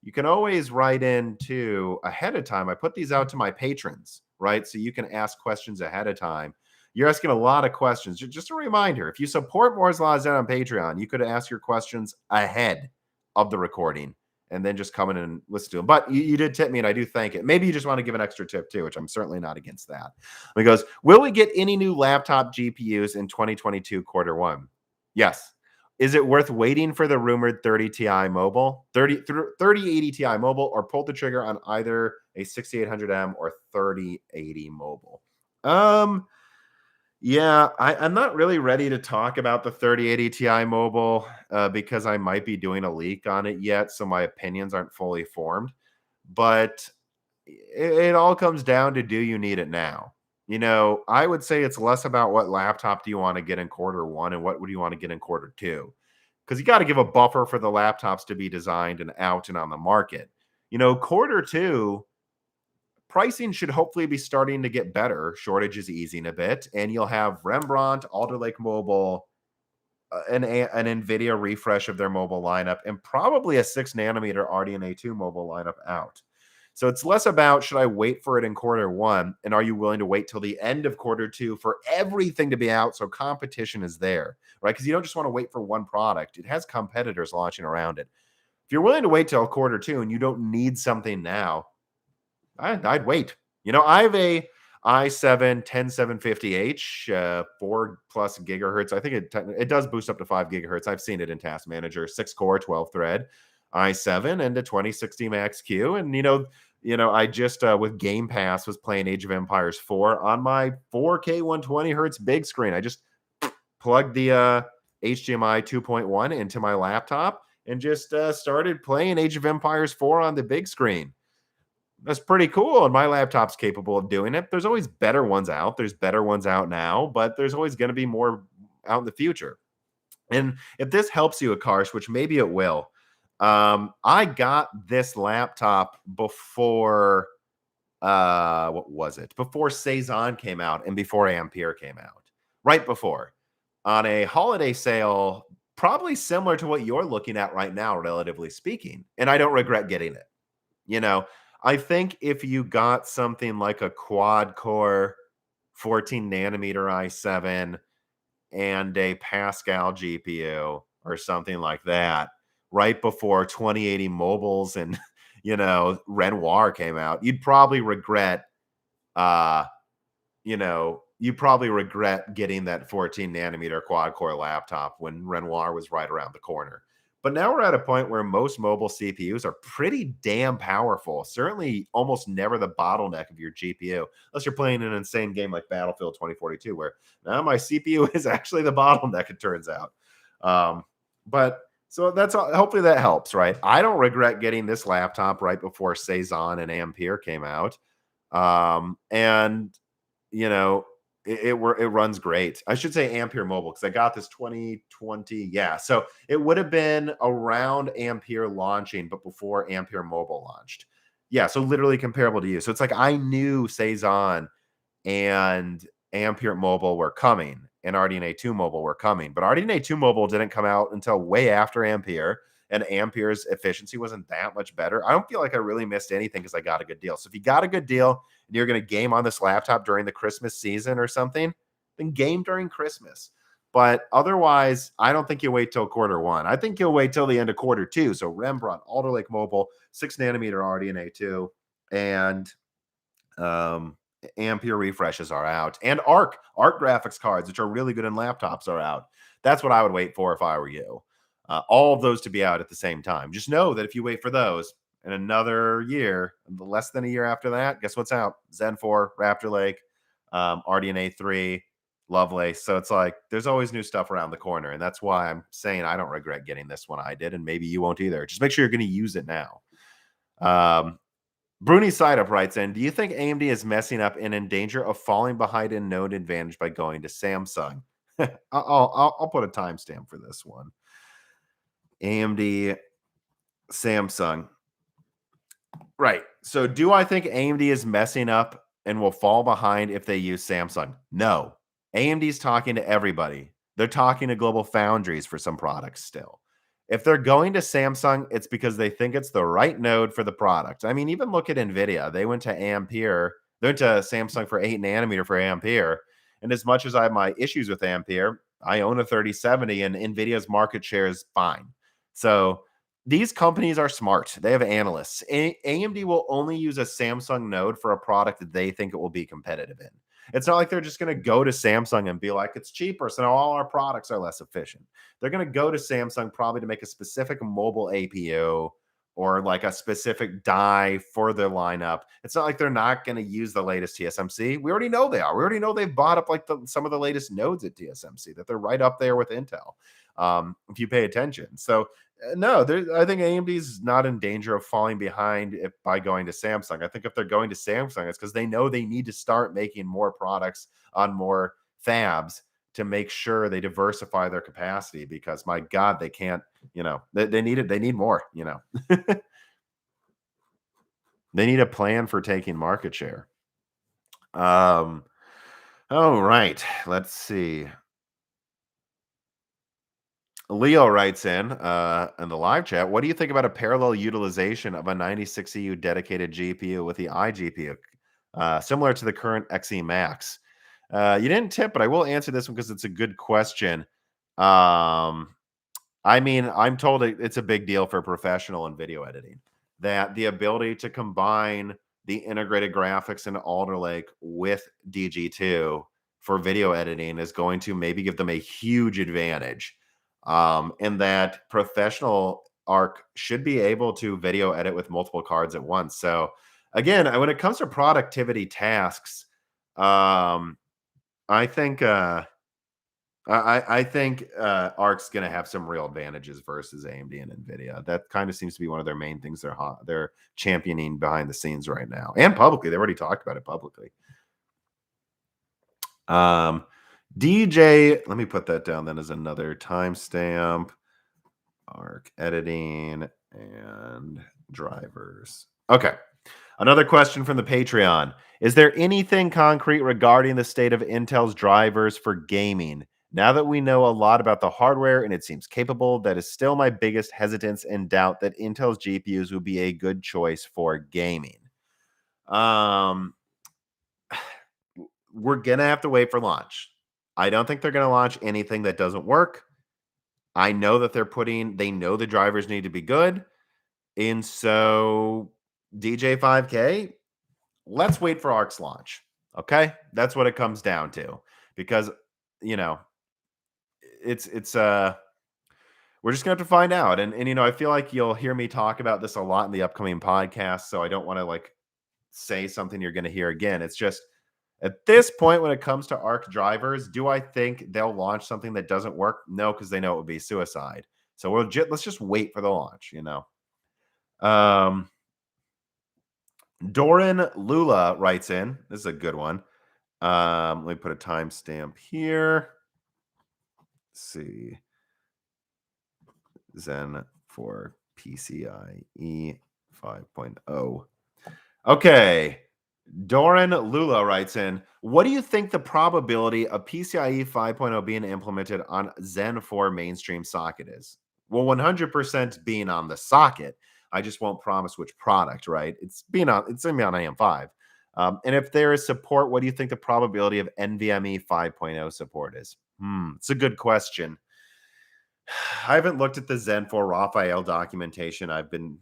you can always write in too ahead of time. I put these out to my patrons, right? So you can ask questions ahead of time. You're asking a lot of questions. Just a reminder, if you support Moore's Law on Patreon, you could ask your questions ahead of the recording and then just come in and listen to them. But you did tip me, and I do thank it. Maybe you just want to give an extra tip too, which I'm certainly not against that. He goes, will we get any new laptop GPUs in 2022 quarter 1? Yes. Is it worth waiting for the rumored 30 Ti mobile, 3080 Ti mobile, or pull the trigger on either a 6800M or 3080 mobile? Yeah, I'm not really ready to talk about the 3080 Ti mobile because I might be doing a leak on it yet, so my opinions aren't fully formed. But it all comes down to, do you need it now? I would say it's less about what laptop do you want to get in quarter 1 and what would you want to get in quarter 2. Because you got to give a buffer for the laptops to be designed and out and on the market. Quarter 2, pricing should hopefully be starting to get better. Shortage is easing a bit, and you'll have Rembrandt, Alder Lake Mobile, an Nvidia refresh of their mobile lineup, and probably a 6-nanometer RDNA 2 mobile lineup out. So it's less about, should I wait for it in quarter 1, and are you willing to wait till the end of quarter 2 for everything to be out so competition is there, right? Because you don't just want to wait for one product. It has competitors launching around it. If you're willing to wait till quarter 2 and you don't need something now, I'd wait. I have a i7 10750H, 4+ gigahertz. I think it does boost up to 5 gigahertz. I've seen it in Task Manager, 6-core, 12-thread i7 and a 2060 Max Q. And I just with Game Pass was playing Age of Empires 4 on my 4K 120 hertz big screen. I just plugged the HDMI 2.1 into my laptop and just started playing Age of Empires 4 on the big screen. That's pretty cool, and my laptop's capable of doing it. There's always better ones out. There's better ones out now, but there's always going to be more out in the future. And if this helps you, Akarsh, which maybe it will, I got this laptop before, what was it? Before Cezanne came out and before Ampere came out. Right before. On a holiday sale, probably similar to what you're looking at right now, relatively speaking. And I don't regret getting it. I think if you got something like a quad-core 14-nanometer i7 and a Pascal GPU or something like that right before 2080 mobiles and, Renoir came out, you'd probably regret, getting that 14-nanometer quad-core laptop when Renoir was right around the corner. But now we're at a point where most mobile CPUs are pretty damn powerful. Certainly almost never the bottleneck of your GPU, unless you're playing an insane game like Battlefield 2042, where now my CPU is actually the bottleneck, it turns out. But So that's all, hopefully that helps, right? I don't regret getting this laptop right before Cezanne and Ampere came out. And you know, it runs great. I should say Ampere Mobile because I got this 2020. Yeah, so it would have been around Ampere launching, but before Ampere Mobile launched. Yeah, so literally comparable to you. So it's like I knew Cezanne and Ampere Mobile were coming, and RDNA 2 Mobile were coming, but RDNA 2 Mobile didn't come out until way after Ampere, and Ampere's efficiency wasn't that much better. I don't feel like I really missed anything because I got a good deal. So if you got a good deal and you're going to game on this laptop during the Christmas season or something, then game during Christmas. But otherwise, I don't think you wait till Q1. I think you'll wait till the end of Q2. So Rembrandt, Alder Lake Mobile, 6-nanometer RDNA 2, and Ampere refreshes are out, and Arc graphics cards, which are really good in laptops, are out. That's what I would wait for if I were you. All of those to be out at the same time. Just know that if you wait for those in another year, less than a year after that, guess what's out? Zen 4, Raptor Lake, RDNA 3, Lovelace. So it's like there's always new stuff around the corner, and that's why I'm saying I don't regret getting this one. I did, and maybe you won't either. Just make sure you're going to use it now. Bruni Side Up writes in, do you think AMD is messing up and in danger of falling behind in node advantage by going to Samsung? I'll put a timestamp for this one. AMD, Samsung. Right. So do I think AMD is messing up and will fall behind if they use Samsung? No. AMD's talking to everybody. They're talking to Global Foundries for some products still. If they're going to Samsung, it's because they think it's the right node for the product. I mean, even look at Nvidia. They went to Ampere. They went to Samsung for 8-nanometer for Ampere. And as much as I have my issues with Ampere, I own a 3070 and Nvidia's market share is fine. So these companies are smart. They have analysts. AMD will only use a Samsung node for a product that they think it will be competitive in. It's not like they're just going to go to Samsung and be like, it's cheaper, so now all our products are less efficient. They're going to go to Samsung probably to make a specific mobile APU or like a specific die for their lineup. It's not like they're not going to use the latest TSMC. We already know they are. We already know they've bought up like some of the latest nodes at TSMC, that they're right up there with Intel, if you pay attention. So no, I think AMD's not in danger of falling behind by going to Samsung. I think if they're going to Samsung, it's because they know they need to start making more products on more fabs to make sure they diversify their capacity. Because my God, they can't. They need it. They need more. They need a plan for taking market share. All right, let's see. Leo writes in the live chat, what do you think about a parallel utilization of a 96EU dedicated GPU with the iGPU, similar to the current XE Max? You didn't tip, but I will answer this one because it's a good question. I mean, I'm told it's a big deal for professional and video editing, that the ability to combine the integrated graphics in Alder Lake with DG2 for video editing is going to maybe give them a huge advantage. And that professional ARC should be able to video edit with multiple cards at once. So again, when it comes to productivity tasks, I think I think ARC's going to have some real advantages versus AMD and Nvidia. That kind of seems to be one of their main things they're championing behind the scenes right now, and publicly. They already talked about it publicly. DJ, let me put that down then as another timestamp. ARC editing and drivers. Okay. Another question from the Patreon. Is there anything concrete regarding the state of Intel's drivers for gaming? Now that we know a lot about the hardware and it seems capable, that is still my biggest hesitance and doubt that Intel's GPUs would be a good choice for gaming. We're going to have to wait for launch. I don't think they're going to launch anything that doesn't work. I know that they know the drivers need to be good. And so DJ5K, let's wait for ARC's launch. Okay? That's what it comes down to. Because, it's we're just going to have to find out. And I feel like you'll hear me talk about this a lot in the upcoming podcast. So I don't want to say something you're going to hear again. It's just, at this point, when it comes to ARC drivers, do I think they'll launch something that doesn't work? No, because they know it would be suicide. So let's just wait for the launch, Um, Doran Lula writes in. This is a good one. Let me put a timestamp here. Let's see. Zen for PCIe 5.0. Okay. Doran Lula writes in, what do you think the probability of PCIe 5.0 being implemented on Zen 4 mainstream socket is? Well, 100% being on the socket. I just won't promise which product, right? It's going to be on AM5. And if there is support, what do you think the probability of NVMe 5.0 support is? It's a good question. I haven't looked at the Zen 4 Raphael documentation. I've been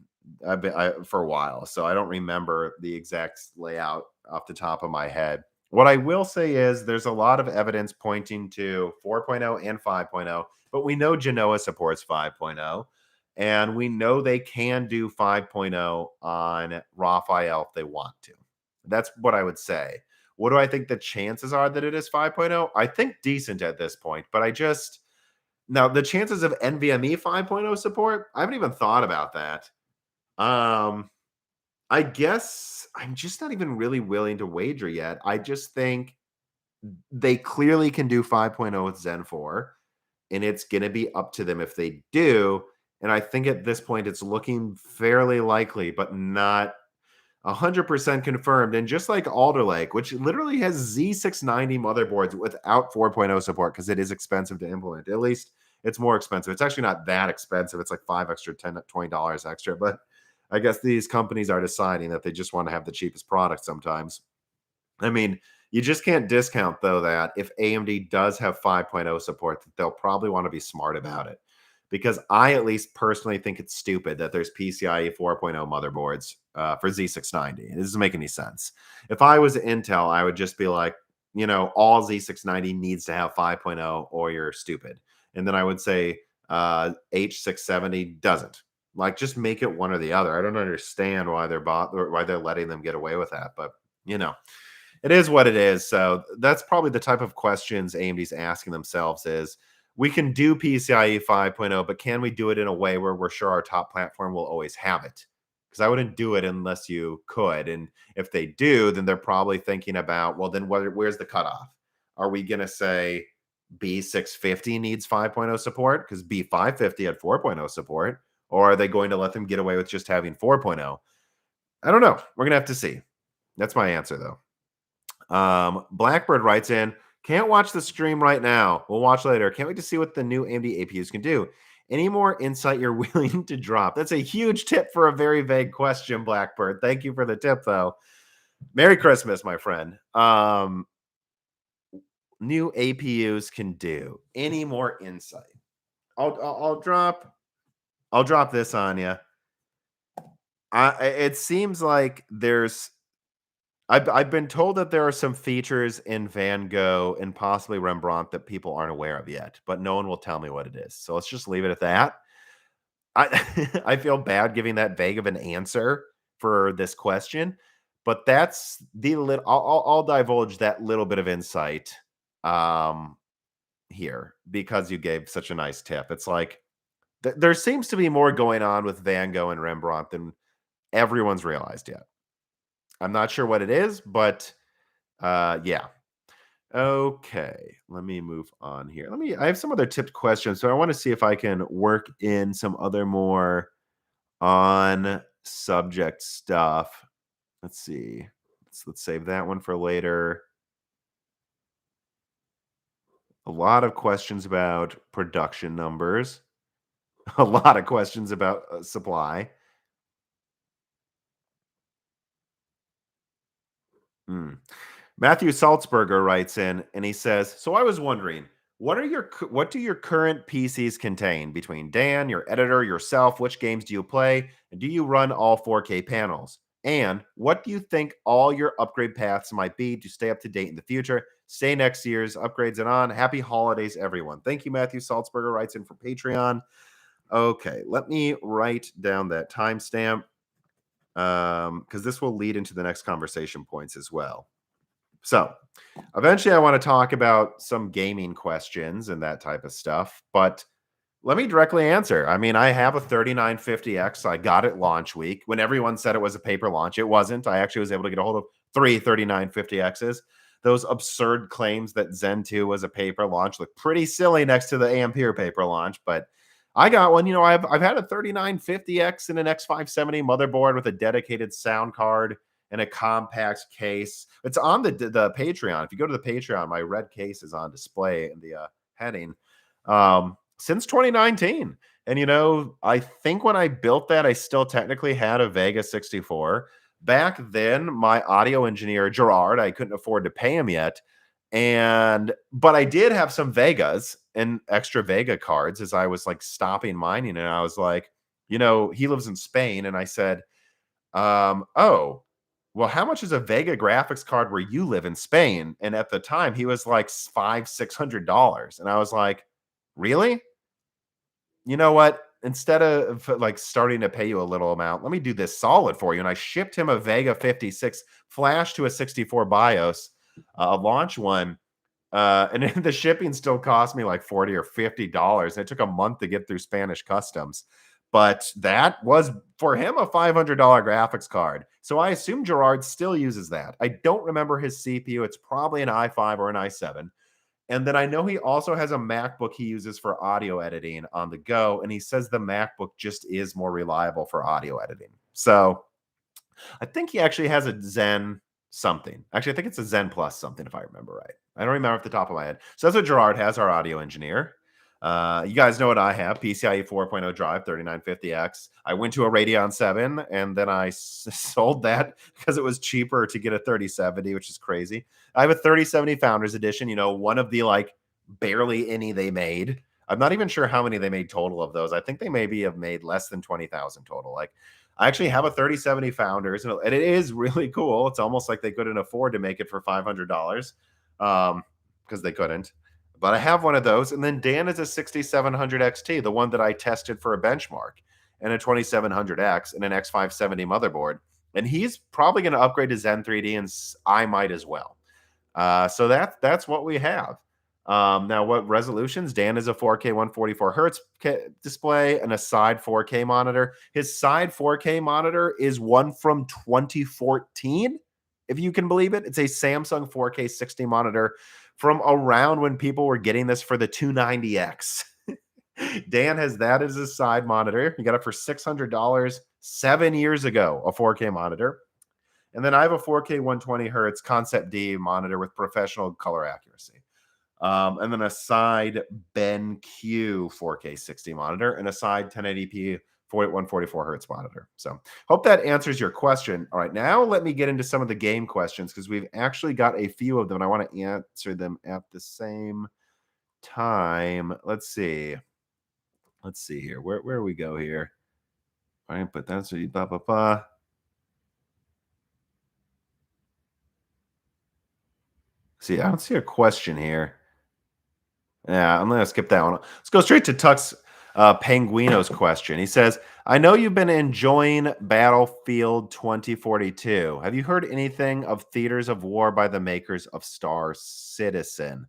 for a while, so I don't remember the exact layout off the top of my head. What I will say is there's a lot of evidence pointing to 4.0 and 5.0, but we know Genoa supports 5.0, and we know they can do 5.0 on Raphael if they want to. That's what I would say. What do I think the chances are that it is 5.0? I think decent at this point, but now the chances of NVMe 5.0 support, I haven't even thought about that. I guess I'm just not even really willing to wager yet. I just think they clearly can do 5.0 with Zen 4, and it's going to be up to them if they do. And I think at this point, it's looking fairly likely, but not 100% confirmed. And just like Alder Lake, which literally has Z690 motherboards without 4.0 support because it is expensive to implement. At least it's more expensive. It's actually not that expensive. It's like $10, $20 extra. But I guess these companies are deciding that they just want to have the cheapest product sometimes. I mean, you just can't discount, though, that if AMD does have 5.0 support, they'll probably want to be smart about it. Because I at least personally think it's stupid that there's PCIe 4.0 motherboards for Z690. It doesn't make any sense. If I was Intel, I would just be like, all Z690 needs to have 5.0 or you're stupid. And then I would say H670 doesn't. Like, just make it one or the other. I don't understand why they're letting them get away with that. But, it is what it is. So that's probably the type of questions AMD's asking themselves is, we can do PCIe 5.0, but can we do it in a way where we're sure our top platform will always have it? Because I wouldn't do it unless you could. And if they do, then they're probably thinking about, well, then where's the cutoff? Are we going to say B650 needs 5.0 support because B550 had 4.0 support? Or are they going to let them get away with just having 4.0? I don't know. We're going to have to see. That's my answer, though. Blackbird writes in, can't watch the stream right now. We'll watch later. Can't wait to see what the new AMD APUs can do. Any more insight you're willing to drop? That's a huge tip for a very vague question, Blackbird. Thank you for the tip, though. Merry Christmas, my friend. New APUs can do. Any more insight? I'll drop this on you. It seems like I've been told that there are some features in Van Gogh and possibly Rembrandt that people aren't aware of yet, but no one will tell me what it is. So let's just leave it at that. I feel bad giving that vague of an answer for this question, but that's I'll divulge that little bit of insight here because you gave such a nice tip. It's like there seems to be more going on with Van Gogh and Rembrandt than everyone's realized yet. I'm not sure what it is, but yeah. Okay, let me move on here. I have some other tipped questions, so I want to see if I can work in some other more on subject stuff. Let's see. Let's save that one for later. A lot of questions about production numbers. A lot of questions about supply. Matthew Salzberger writes in and he says, so I was wondering, what do your current PCs contain between Dan, your editor, yourself? Which games do you play? And do you run all 4K panels? And what do you think all your upgrade paths might be to stay up to date in the future? Stay next year's upgrades and on. Happy holidays, everyone. Thank you, Matthew Salzberger writes in for Patreon. Okay, let me write down that timestamp because this will lead into the next conversation points as well. So eventually I want to talk about some gaming questions and that type of stuff. But Let me directly answer. I mean, I have a 3950X. I got it launch week when everyone said it was a paper launch. It wasn't. I actually was able to get a hold of three 3950Xs. Those absurd claims that Zen 2 was a paper launch look pretty silly next to the Ampere paper launch, but I got one. You know, I've had a 3950X and an X570 motherboard with a dedicated sound card and a compact case. It's on the Patreon. If you go to the Patreon, my red case is on display in the heading. Since 2019. And, you know, I think when I built that, I still technically had a Vega 64. Back then, my audio engineer, Gerard, I couldn't afford to pay him yet. But I did have some Vegas and extra Vega cards as I was like stopping mining. And I was like, you know, he lives in Spain. And I said, oh, well, how much is a Vega graphics card where you live in Spain? And at the time, he was like $500-$600. And I was like, really? You know what? Instead of like starting to pay you a little amount, let me do this solid for you. And I shipped him a Vega 56 flash to a 64 BIOS, a launch one. And the shipping still cost me like $40 or $50. And it took a month to get through Spanish customs. But that was for him a $500 graphics card. So I assume Gerard still uses that. I don't remember his CPU. It's probably an i5 or an i7. And then I know he also has a MacBook he uses for audio editing on the go. And he says the MacBook just is more reliable for audio editing. So I think he actually has a Zen something. Actually, I think it's a Zen Plus something, if I remember right. I don't remember off the top of my head. So that's what Gerard has, our audio engineer. You guys know what I have, PCIe 4.0 drive, 3950X. I went to a Radeon 7, and then I sold that because it was cheaper to get a 3070, which is crazy. I have a 3070 Founders Edition, you know, one of the like barely any they made. I'm not even sure how many they made total of those. I think they maybe have made less than 20,000 total. Like, I actually have a 3070 Founders, and it is really cool. It's almost like they couldn't afford to make it for $500 because they couldn't. But I have one of those. And then Dan is a 6700 XT, the one that I tested for a benchmark, and a 2700X and an X570 motherboard. And he's probably going to upgrade to Zen 3D, and I might as well. So that's what we have. Now, what resolutions? Dan is a 4K 144 hertz display and a side 4K monitor. His side 4K monitor is one from 2014, if you can believe it. It's a Samsung 4K 60 monitor from around when people were getting this for the 290X. Dan has that as his side monitor. He got it for $600 7 years ago, a 4K monitor. And then I have a 4K 120 hertz Concept D monitor with professional color accuracy. And then a side BenQ 4K 60 monitor and a side 1080p 144 hertz monitor. So hope that answers your question. All right, now let me get into some of the game questions because we've actually got a few of them and I want to answer them at the same time. Let's see. Let's see here. Where we go here? All right, but that's what you blah blah blah. See, I don't see a question here. Yeah, I'm going to skip that one. Let's go straight to Tuck's Penguino's question. He says, I know you've been enjoying Battlefield 2042. Have you heard anything of Theaters of War by the makers of Star Citizen?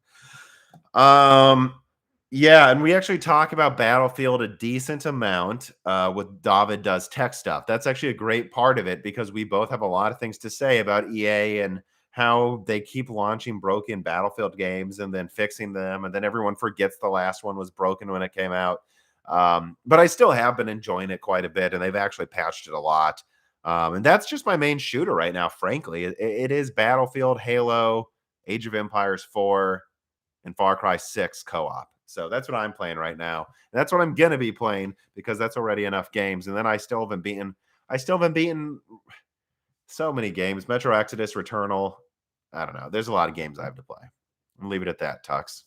Yeah, and we actually talk about Battlefield a decent amount with David Does Tech Stuff. That's actually a great part of it because we both have a lot of things to say about EA and how they keep launching broken Battlefield games and then fixing them, and then everyone forgets the last one was broken when it came out. But I still have been enjoying it quite a bit, and they've actually patched it a lot. And that's just my main shooter right now, frankly. It is Battlefield, Halo, Age of Empires 4, and Far Cry 6 co-op. So that's what I'm playing right now. And that's what I'm going to be playing because that's already enough games. And then I still haven't beaten so many games. Metro Exodus, Returnal. I don't know. There's a lot of games I have to play. I'll leave it at that, Tux.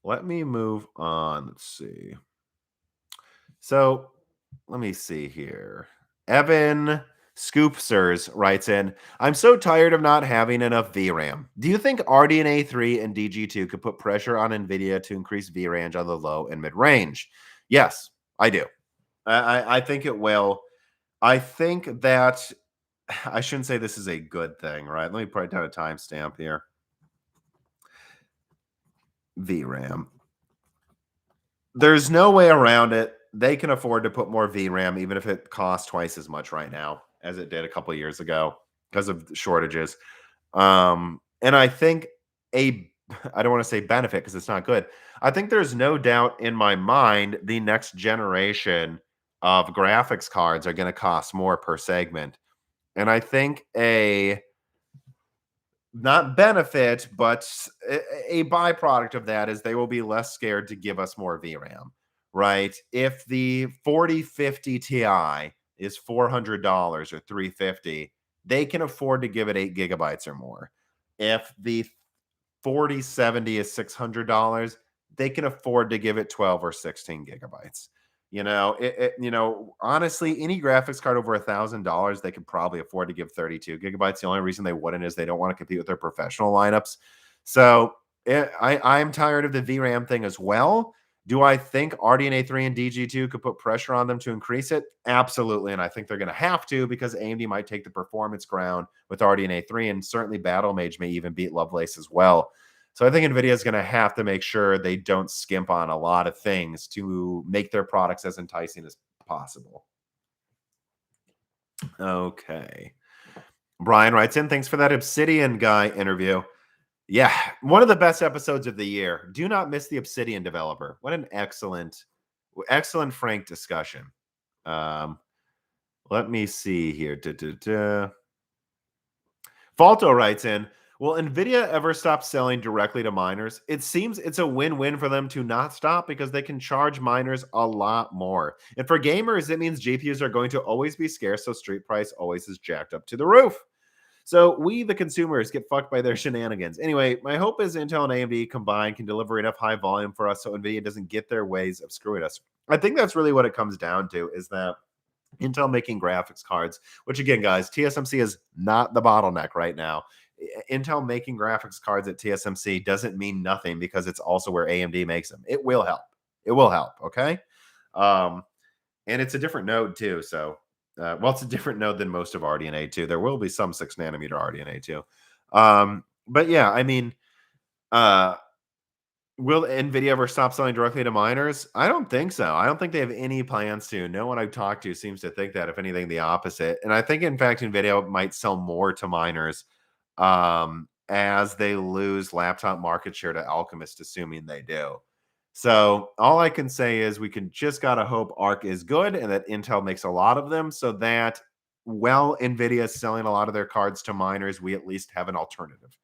Let me move on. Let's see. So let me see here. Evan Scoopsers writes in, I'm so tired of not having enough VRAM. Do you think RDNA 3 and DG2 could put pressure on Nvidia to increase VRAM on the low and mid range? Yes, I do. I think it will. I think that I shouldn't say this is a good thing, right? Let me put down a timestamp here. VRAM. There's no way around it. They can afford to put more VRAM, even if it costs twice as much right now as it did a couple of years ago because of the shortages. And I think a I don't want to say benefit because it's not good. I think there's no doubt in my mind the next generation of graphics cards are going to cost more per segment. And I think a not benefit, but a byproduct of that is they will be less scared to give us more VRAM, right? If the 4050 Ti is $400 or 350, they can afford to give it 8 GB or more. If the 4070 is $600, they can afford to give it 12 or 16 GB. Honestly, any graphics card over $1,000, they could probably afford to give 32 GB. The only reason they wouldn't is they don't want to compete with their professional lineups. So I'm tired of the VRAM thing as well. Do I think RDNA 3 and DG2 could put pressure on them to increase it? Absolutely. And I think they're going to have to because AMD might take the performance ground with RDNA 3, and certainly Battlemage may even beat Lovelace as well. So I think NVIDIA is going to have to make sure they don't skimp on a lot of things to make their products as enticing as possible. Okay. Brian writes in, thanks for that Obsidian guy interview. Yeah, one of the best episodes of the year. Do not miss the Obsidian developer. What an excellent frank discussion. Let me see here. Falto writes in, will Nvidia ever stop selling directly to miners? It seems it's a win-win for them to not stop because they can charge miners a lot more. And for gamers, it means GPUs are going to always be scarce, so street price always is jacked up to the roof. So we, the consumers, get fucked by their shenanigans. Anyway, my hope is Intel and AMD combined can deliver enough high volume for us so NVIDIA doesn't get their ways of screwing us. I think that's really what it comes down to, is that Intel making graphics cards, which again, guys, TSMC is not the bottleneck right now. Intel making graphics cards at TSMC doesn't mean nothing because it's also where AMD makes them. It will help. It will help. Okay. And it's a different node too. So, it's a different node than most of RDNA too. There will be some 6 nanometer RDNA too. But yeah, I mean, will NVIDIA ever stop selling directly to miners? I don't think so. I don't think they have any plans to. No one I've talked to seems to think that, if anything, the opposite. And I think, in fact, NVIDIA might sell more to miners as they lose laptop market share to Alchemist, assuming they do. So all I can say is we can just got to hope ARC is good and that Intel makes a lot of them so that, well, NVIDIA is selling a lot of their cards to miners, we at least have an alternative,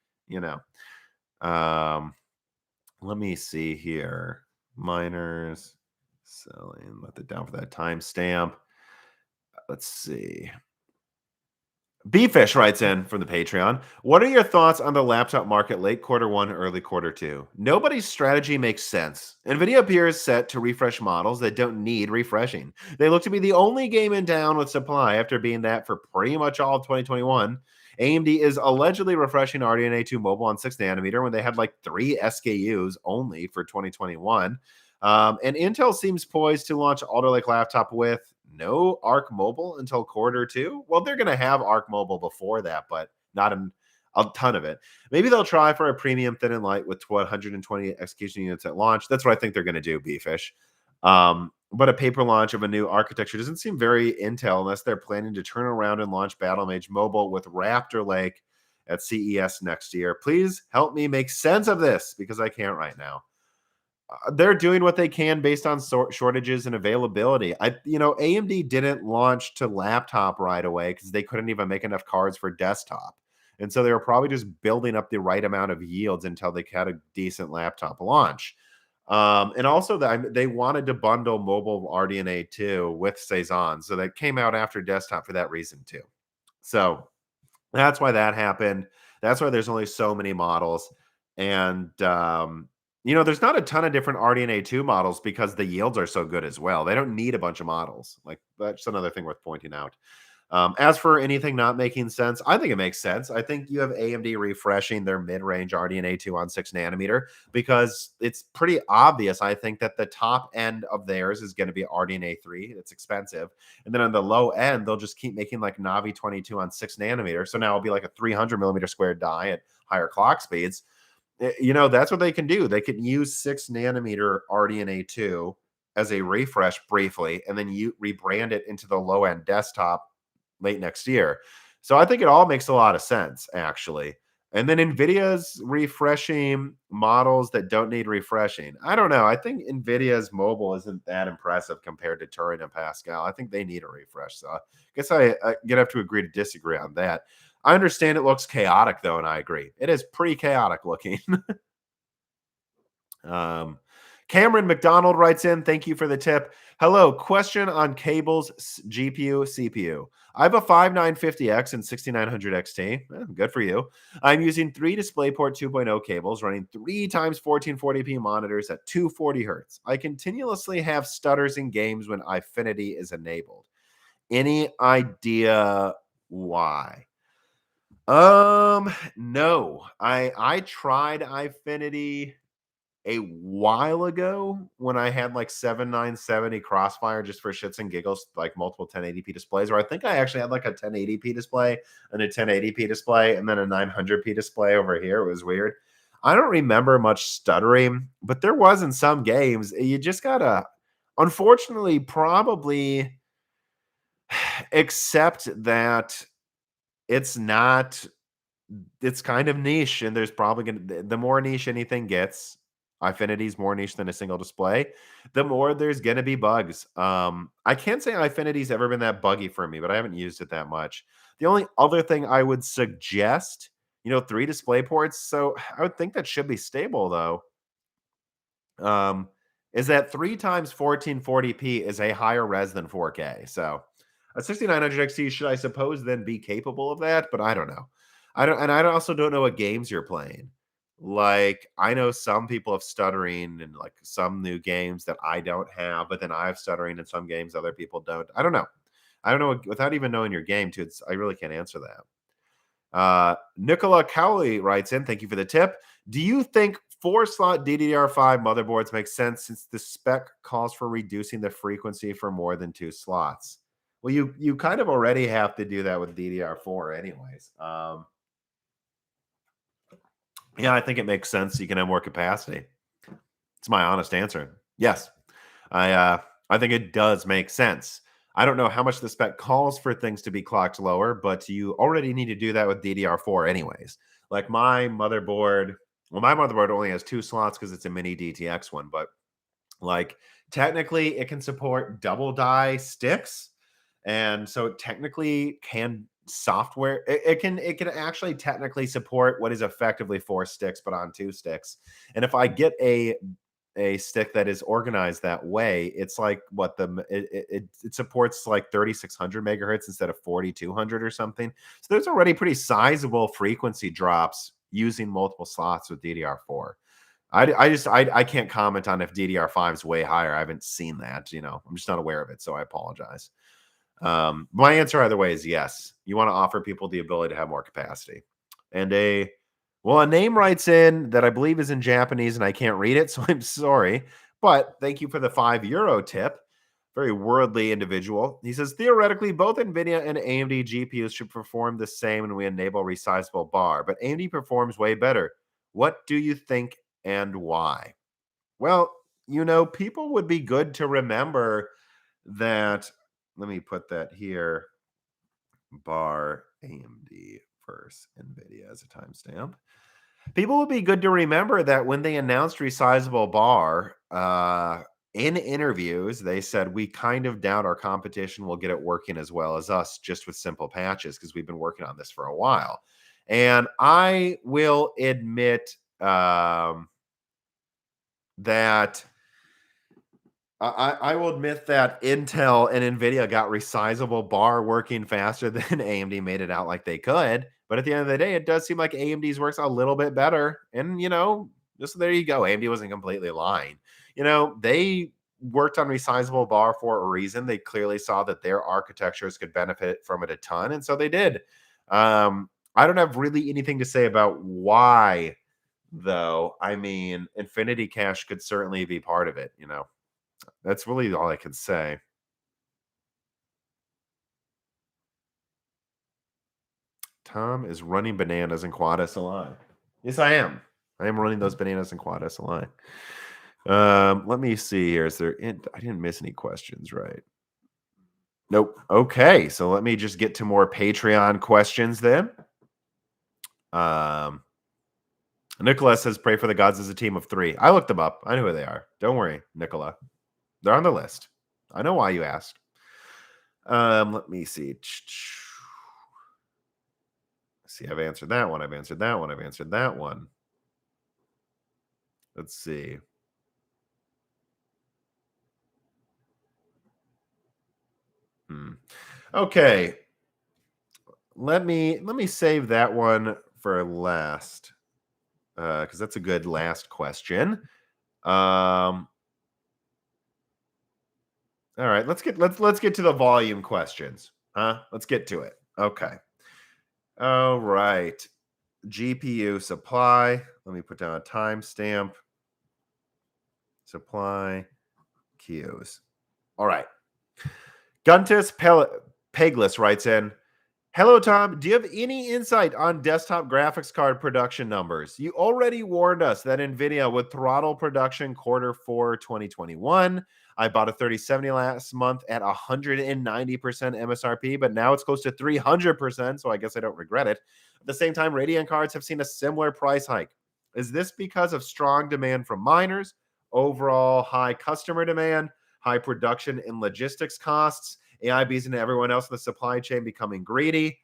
Let me see here. Miners selling. Let it down for that timestamp. Let's see. Bfish writes in from the Patreon. What are your thoughts on the laptop market late Q1, early Q2? Nobody's strategy makes sense. NVIDIA appears set to refresh models that don't need refreshing. They look to be the only game in town with supply after being that for pretty much all of 2021. AMD is allegedly refreshing RDNA 2 mobile on 6 nanometer when they had like 3 SKUs only for 2021. And Intel seems poised to launch Alder Lake laptop with no Arc Mobile until Q2. Well, they're going to have Arc Mobile before that, but not a ton of it. Maybe they'll try for a premium thin and light with 120 execution units at launch. That's what I think they're going to do, Bfish. But a paper launch of a new architecture doesn't seem very Intel unless they're planning to turn around and launch Battlemage Mobile with Alder Lake at CES next year. Please help me make sense of this because I can't right now. They're doing what they can based on shortages and availability. AMD didn't launch to laptop right away because they couldn't even make enough cards for desktop. And so they were probably just building up the right amount of yields until they had a decent laptop launch. And also they wanted to bundle mobile RDNA 2 with Cezanne. So that came out after desktop for that reason too. So that's why that happened. That's why there's only so many models. And, there's not a ton of different RDNA 2 models because the yields are so good as well. They don't need a bunch of models. Like, that's another thing worth pointing out. As for anything not making sense, I think it makes sense. I think you have AMD refreshing their mid-range RDNA 2 on 6 nanometer because it's pretty obvious, I think, that the top end of theirs is going to be RDNA 3. It's expensive. And then on the low end, they'll just keep making like Navi 22 on 6 nanometer. So now it'll be like a 300 millimeter squared die at higher clock speeds. You know, that's what they can do. They can use 6 nanometer RDNA 2 as a refresh briefly, and then you rebrand it into the low end desktop late next year. So I think it all makes a lot of sense, actually. And then Nvidia's refreshing models that don't need refreshing. I don't know. I think Nvidia's mobile isn't that impressive compared to Turing and Pascal. I think they need a refresh. So I guess I gonna have to agree to disagree on that. I understand it looks chaotic though, and I agree. It is pretty chaotic looking. Um, Cameron McDonald writes in, thank you for the tip. Hello, question on cables, GPU, CPU. I have a 5950X and 6900 XT. Good for you. I'm using 3 DisplayPort 2.0 cables running 3 times 1440p monitors at 240 hertz. I continuously have stutters in games when Eyefinity is enabled. Any idea why? No. I tried Eyefinity a while ago when I had like 7970 Crossfire just for shits and giggles, like multiple 1080p displays, or I think I actually had like a 1080p display and a 1080p display and then a 900p display over here. It was weird. I don't remember much stuttering, but there was in some games. You just gotta, unfortunately, probably accept that it's not it's kind of niche, and there's probably gonna the more niche anything gets, Eyefinity more niche than a single display, the more there's gonna be bugs. I can't say Eyefinity's ever been that buggy for me, but I haven't used it that much. The only other thing I would suggest, 3 display ports, so I would think that should be stable though. Is that 3 times 1440p is a higher res than 4K. So a 6900 XT should, I suppose, then be capable of that, but I don't know. I also don't know what games you're playing. Like, I know some people have stuttering in like some new games that I don't have, but then I have stuttering in some games other people don't. I don't know. I don't know without even knowing your game too. I really can't answer that. Nicola Cowley writes in, thank you for the tip. Do you think 4-slot DDR5 motherboards make sense since the spec calls for reducing the frequency for more than 2 slots? Well, you kind of already have to do that with DDR4 anyways. Yeah, I think it makes sense. You can have more capacity. It's my honest answer. Yes. I think it does make sense. I don't know how much the spec calls for things to be clocked lower, but you already need to do that with DDR4 anyways. Like my motherboard only has 2 slots because it's a mini DTX one, but like technically it can support double die sticks. And so it technically can software it can actually technically support what is effectively 4 sticks but on 2 sticks. And if I get a stick that is organized that way, it's like what it supports like 3600 megahertz instead of 4200 or something. So there's already pretty sizable frequency drops using multiple slots with DDR4. I can't comment on if DDR5 is way higher. I haven't seen that. I'm just not aware of it, so I apologize. My answer either way is yes. You want to offer people the ability to have more capacity. And a name writes in that I believe is in Japanese and I can't read it, so I'm sorry. But thank you for the €5 tip. Very worldly individual. He says, theoretically, both NVIDIA and AMD GPUs should perform the same when we enable resizable bar, but AMD performs way better. What do you think and why? Well, people would be good to remember that. Let me put that here. Bar AMD versus NVIDIA as a timestamp. People would be good to remember that when they announced resizable bar, in interviews, they said, we kind of doubt our competition will get it working as well as us just with simple patches because we've been working on this for a while. And I will admit that I will admit that Intel and Nvidia got resizable bar working faster than AMD made it out like they could. But at the end of the day, it does seem like AMD's works a little bit better. And, just there you go. AMD wasn't completely lying. They worked on resizable bar for a reason. They clearly saw that their architectures could benefit from it a ton. And so they did. I don't have really anything to say about why, though. I mean, Infinity Cache could certainly be part of it, That's really all I can say. Tom is running bananas in Quad SLI. Yes, I am. I am running those bananas and quad SLI. Let me see here. I didn't miss any questions, right? Nope. Okay, so let me just get to more Patreon questions then. Nicholas says, pray for the gods as a team of 3. I looked them up. I know who they are. Don't worry, Nicola. They're on the list. I know why you asked. Let me see. See, I've answered that one. I've answered that one. I've answered that one. Let's see. Okay. Let me save that one for last. Because that's a good last question. All right, let's get to the volume questions. Let's get to it. Okay. All right. GPU supply. Let me put down a timestamp. Supply queues. All right. Guntis Pegless writes in, hello, Tom. Do you have any insight on desktop graphics card production numbers? You already warned us that Nvidia would throttle production Q4 2021. I bought a 3070 last month at 190% MSRP, but now it's close to 300%, so I guess I don't regret it. At the same time, Radeon cards have seen a similar price hike. Is this because of strong demand from miners, overall high customer demand, high production and logistics costs, AIBs and everyone else in the supply chain becoming greedy?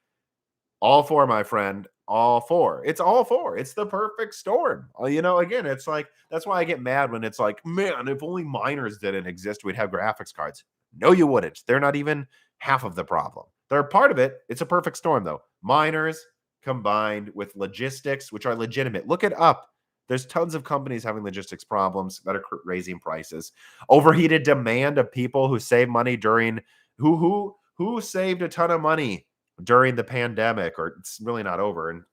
All four, my friend. All four. It's all four. It's the perfect storm. Again, it's like, that's why I get mad when it's like, man, if only miners didn't exist, we'd have graphics cards. No, you wouldn't. They're not even half of the problem. They're part of it. It's a perfect storm, though. Miners combined with logistics, which are legitimate. Look it up. There's tons of companies having logistics problems that are raising prices. Overheated demand of people who save money during who saved a ton of money during the pandemic, or it's really not over and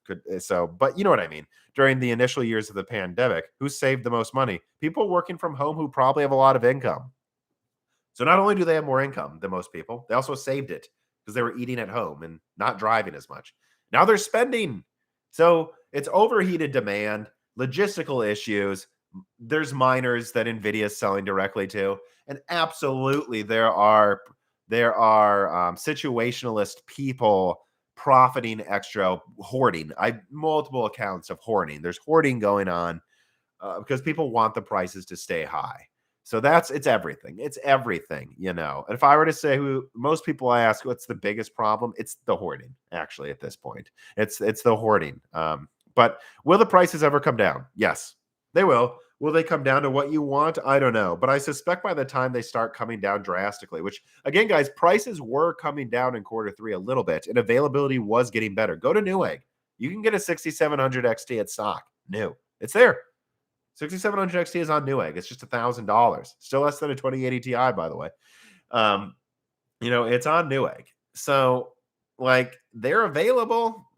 but you know what I mean. During the initial years of the pandemic, who saved the most money? People working from home who probably have a lot of income. So not only do they have more income than most people, they also saved it because they were eating at home and not driving as much. Now they're spending. So it's overheated demand, logistical issues. There's miners that Nvidia is selling directly to, and absolutely there are situationalist people profiting extra, hoarding. Multiple accounts of hoarding. There's hoarding going on because people want the prices to stay high. So it's everything. It's everything, And if I were to say who most people ask, what's the biggest problem? It's the hoarding. Actually, at this point, it's the hoarding. But will the prices ever come down? Yes, they will. Will they come down to what you want? I don't know. But I suspect by the time they start coming down drastically, which again, guys, prices were coming down in Q3 a little bit and availability was getting better. Go to Newegg. You can get a 6700 XT at stock. New. It's there. 6700 XT is on Newegg. It's just $1,000. Still less than a 2080 Ti, by the way. It's on Newegg. So, they're available.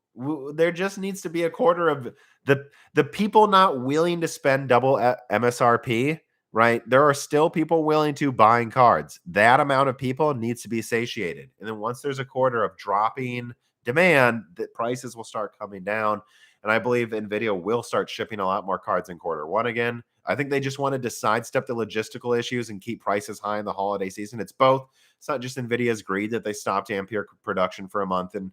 There just needs to be a quarter of the people not willing to spend double MSRP, right? There are still people willing to buying cards. That amount of people needs to be satiated. And then once there's a quarter of dropping demand, the prices will start coming down. And I believe Nvidia will start shipping a lot more cards in Q1 again. I think they just wanted to sidestep the logistical issues and keep prices high in the holiday season. It's both. It's not just Nvidia's greed that they stopped Ampere production for a month and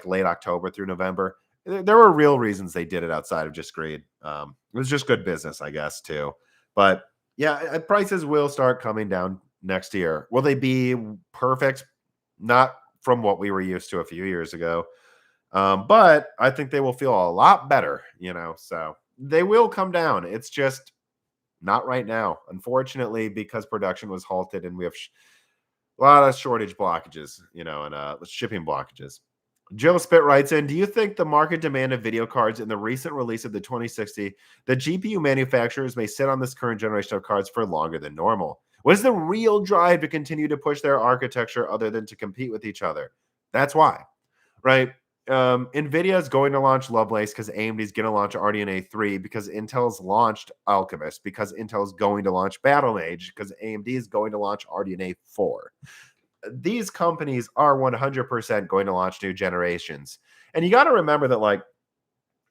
late October through November. There were real reasons they did it outside of just greed. It was just good business, I guess, too. But yeah, prices will start coming down next year. Will they be perfect? Not from what we were used to a few years ago. But I think they will feel a lot better, so they will come down. It's just not right now, unfortunately, because production was halted and we have a lot of shortage blockages, and shipping blockages. Jill Spit writes in, do you think the market demand of video cards in the recent release of the 2060, the GPU manufacturers may sit on this current generation of cards for longer than normal? What is the real drive to continue to push their architecture other than to compete with each other? That's why, right? Nvidia is going to launch Lovelace because AMD is going to launch RDNA 3 because Intel's launched Alchemist because Intel's going to launch Battlemage because AMD is going to launch RDNA 4. These companies are 100% going to launch new generations. And you got to remember that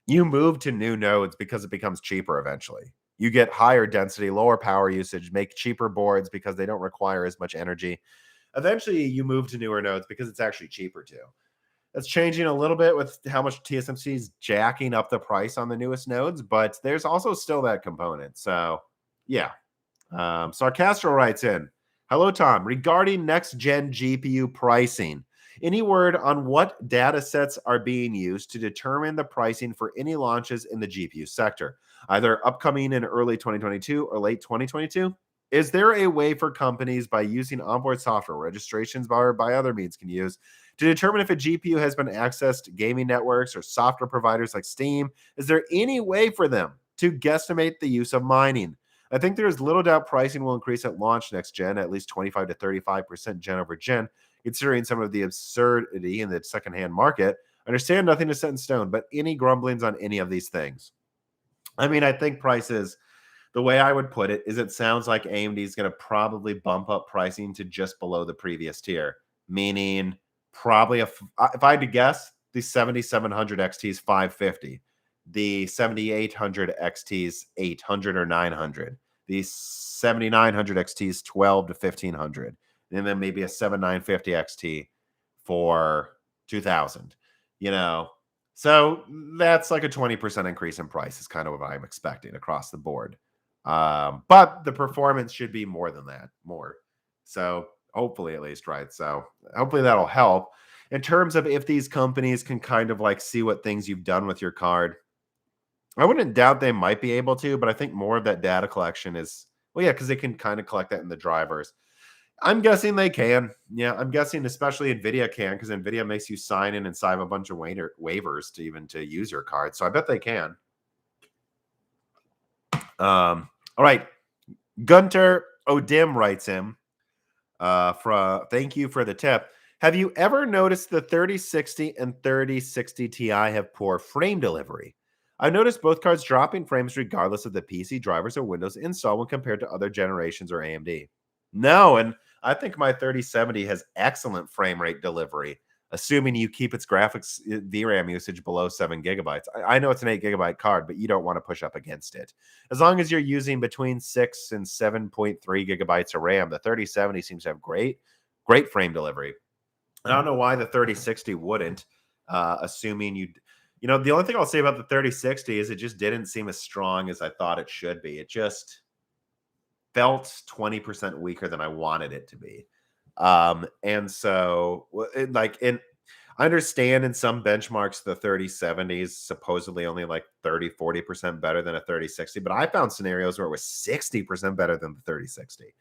you move to new nodes because it becomes cheaper eventually. You get higher density, lower power usage, make cheaper boards because they don't require as much energy. Eventually, you move to newer nodes because it's actually cheaper too. That's changing a little bit with how much TSMC is jacking up the price on the newest nodes, but there's also still that component. So, yeah. Sarcastro writes in, hello, Tom. Regarding next-gen GPU pricing, any word on what data sets are being used to determine the pricing for any launches in the GPU sector, either upcoming in early 2022 or late 2022? Is there a way for companies by using onboard software registrations or by other means can use to determine if a GPU has been accessed to gaming networks or software providers like Steam? Is there any way for them to guesstimate the use of mining? I think there is little doubt pricing will increase at launch next gen, at least 25 to 35% gen over gen, considering some of the absurdity in the secondhand market. I understand nothing is set in stone, but any grumblings on any of these things? I mean, I think prices, the way I would put it is it sounds like AMD is going to probably bump up pricing to just below the previous tier, meaning probably if I had to guess, the 7700 XT is 550, the 7800 XT is 800 or 900, the 7900 XT is 12 to 1500, and then maybe a 7950 XT for 2000. You know, so that's like a 20% increase in price is kind of what I'm expecting across the board. But the performance should be more than that, more. So hopefully at least, right? So hopefully that'll help. In terms of if these companies can kind of like see what things you've done with your card, I wouldn't doubt they might be able to, but I think more of that data collection is, well, yeah, because they can kind of collect that in the drivers. I'm guessing they can. Yeah, I'm guessing especially Nvidia can, because Nvidia makes you sign in and sign a bunch of waivers to even to use your card. So I bet they can. All right. Gunter Odim writes him. Thank you for the tip. Have you ever noticed the 3060 and 3060 Ti have poor frame delivery? I noticed both cards dropping frames regardless of the PC drivers or Windows install when compared to other generations or AMD. No, and I think my 3070 has excellent frame rate delivery, assuming you keep its graphics VRAM usage below 7 gigabytes. I know it's an 8 gigabyte card, but you don't want to push up against it. As long as you're using between 6 and 7.3 gigabytes of RAM, the 3070 seems to have great frame delivery. I don't know why the 3060 wouldn't, assuming you know, the only thing I'll say about the 3060 is it just didn't seem as strong as I thought it should be. It just felt 20% weaker than I wanted it to be. And so, I understand in some benchmarks, the 3070 is supposedly only like 30, 40% better than a 3060, but I found scenarios where it was 60% better than the 3060.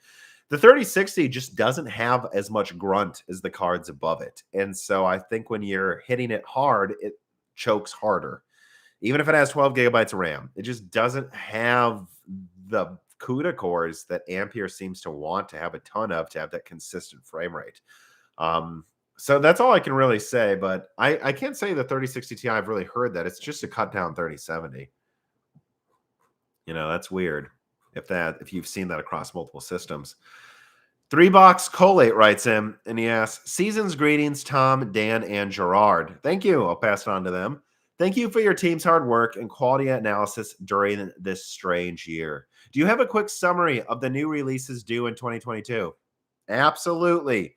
The 3060 just doesn't have as much grunt as the cards above it. And so I think when you're hitting it hard, it chokes harder. Even if it has 12 gigabytes of RAM, it just doesn't have the CUDA cores that Ampere seems to want to have a ton of to have that consistent frame rate. So that's all I can really say, but I can't say the 3060 Ti I've really heard that. It's just a cut down 3070. You know, that's weird if you've seen that across multiple systems. 3Box Colate writes in and he asks, season's greetings, Tom, Dan, and Gerard. Thank you. I'll pass it on to them. Thank you for your team's hard work and quality analysis during this strange year. Do you have a quick summary of the new releases due in 2022? Absolutely.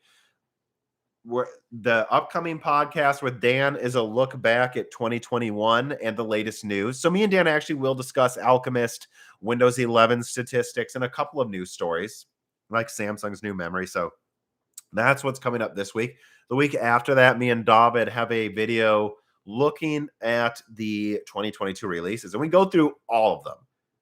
The upcoming podcast with Dan is a look back at 2021 and the latest news. So me and Dan actually will discuss Alchemist, Windows 11 statistics, and a couple of news stories like Samsung's new memory. So that's what's coming up this week. The week after that, me and David have a video looking at the 2022 releases, and we go through all of them,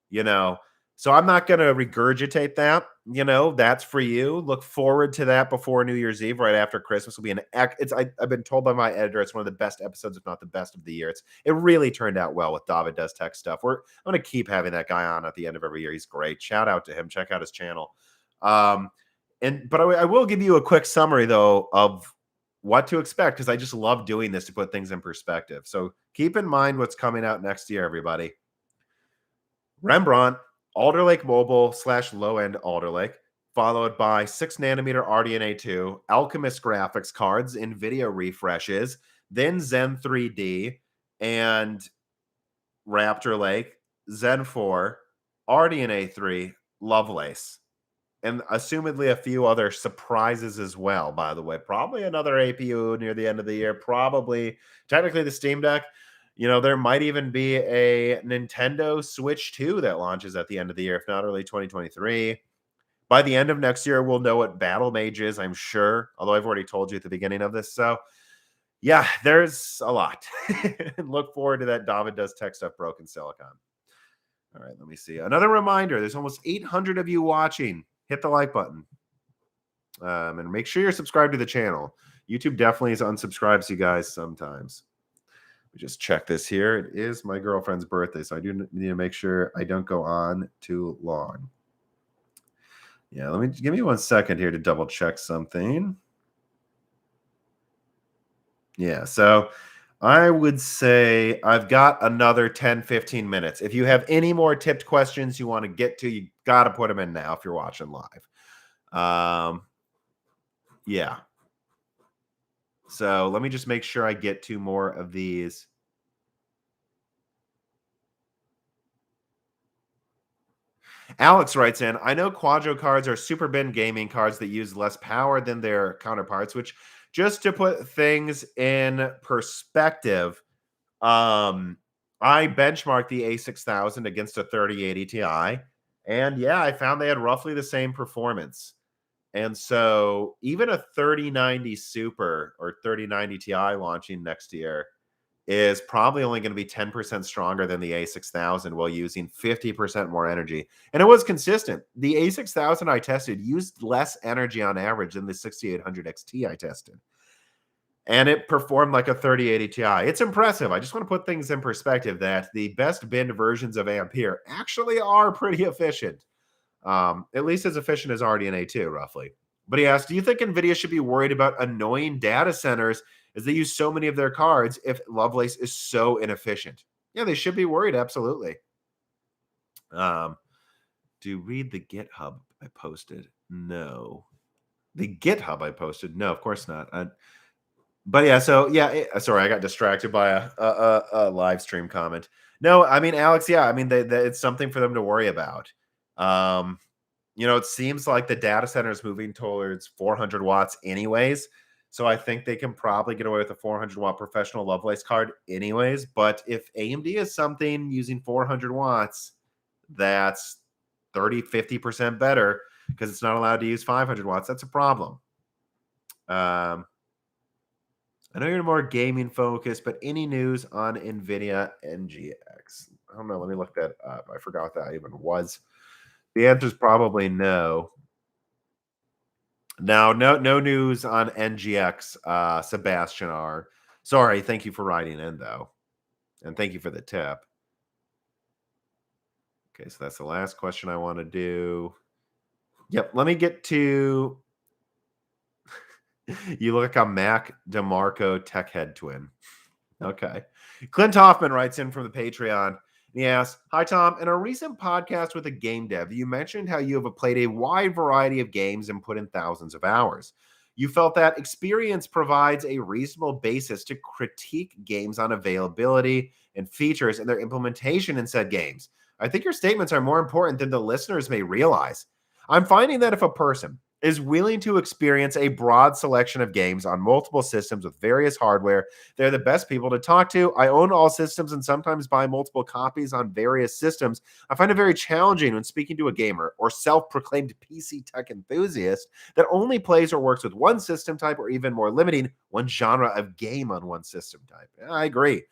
you know. So I'm not going to regurgitate that. You know, that's for you. Look forward to that before New Year's Eve, right after Christmas. Will be I've been told by my editor it's one of the best episodes, if not the best of the year. It really turned out well with David Does Tech Stuff. I'm going to keep having that guy on at the end of every year. He's great. Shout out to him. Check out his channel. But I will give you a quick summary though of what to expect, because I just love doing this to put things in perspective. So keep in mind what's coming out next year, everybody. Rembrandt, Alder Lake Mobile / low-end Alder Lake, followed by 6nm RDNA 2, Alchemist graphics cards, Nvidia refreshes, then Zen 3D, and Raptor Lake, Zen 4, RDNA 3, Lovelace, and assumedly a few other surprises as well, by the way. Probably another APU near the end of the year. Probably, technically, the Steam Deck. You know, there might even be a Nintendo Switch 2 that launches at the end of the year, if not early 2023. By the end of next year, we'll know what Battlemage is, I'm sure, although I've already told you at the beginning of this. So, yeah, there's a lot. And look forward to that David Does Tech Stuff Broken Silicon. All right, let me see. Another reminder, there's almost 800 of you watching. Hit the like button. And make sure you're subscribed to the channel. YouTube definitely is unsubscribes you guys sometimes. We just check this here. It is my girlfriend's birthday, so I do need to make sure I don't go on too long. Yeah, give me 1 second here to double check something. Yeah, so I would say I've got another 10, 15 minutes. If you have any more tipped questions you want to get to, you got to put them in now if you're watching live. Yeah. So let me just make sure I get to more of these. Alex writes in, I know Quadro cards are super bin gaming cards that use less power than their counterparts, which, just to put things in perspective, I benchmarked the A6000 against a 3080 Ti, and yeah, I found they had roughly the same performance. And so even a 3090 Super or 3090 Ti launching next year is probably only going to be 10% stronger than the A6000 while using 50% more energy. And it was consistent. The A6000 I tested used less energy on average than the 6800 XT I tested. And it performed like a 3080 Ti. It's impressive. I just want to put things in perspective that the best binned versions of Ampere actually are pretty efficient. At least as efficient as RDNA 2, roughly. But he asked, do you think Nvidia should be worried about annoying data centers as they use so many of their cards if Lovelace is so inefficient? Yeah, they should be worried, absolutely. Do you read the GitHub I posted? No. The GitHub I posted? No, of course not. But yeah, so yeah, sorry, I got distracted by a live stream comment. No, I mean, Alex, yeah, I mean, it's something for them to worry about. You know, it seems like the data center is moving towards 400 watts anyways. So I think they can probably get away with a 400 watt professional Lovelace card anyways. But if AMD is something using 400 watts, that's 30, 50% better because it's not allowed to use 500 watts. That's a problem. I know you're more gaming focused, but any news on Nvidia NGX? I don't know. Let me look that up. I forgot what that even was. The answer is probably no. Now, no news on NGX, Sebastian R. Sorry, thank you for writing in, though. And thank you for the tip. Okay, so that's the last question I want to do. Yep, let me get to... You look like a Mac DeMarco tech head twin. Okay. Clint Hoffman writes in from the Patreon. And he asks, hi, Tom. In a recent podcast with a game dev, you mentioned how you have played a wide variety of games and put in thousands of hours. You felt that experience provides a reasonable basis to critique games on availability and features and their implementation in said games. I think your statements are more important than the listeners may realize. I'm finding that if a person is willing to experience a broad selection of games on multiple systems with various hardware, they're the best people to talk to. I own all systems and sometimes buy multiple copies on various systems. I find it very challenging when speaking to a gamer or self-proclaimed PC tech enthusiast that only plays or works with one system type, or even more limiting, one genre of game on one system type. I agree.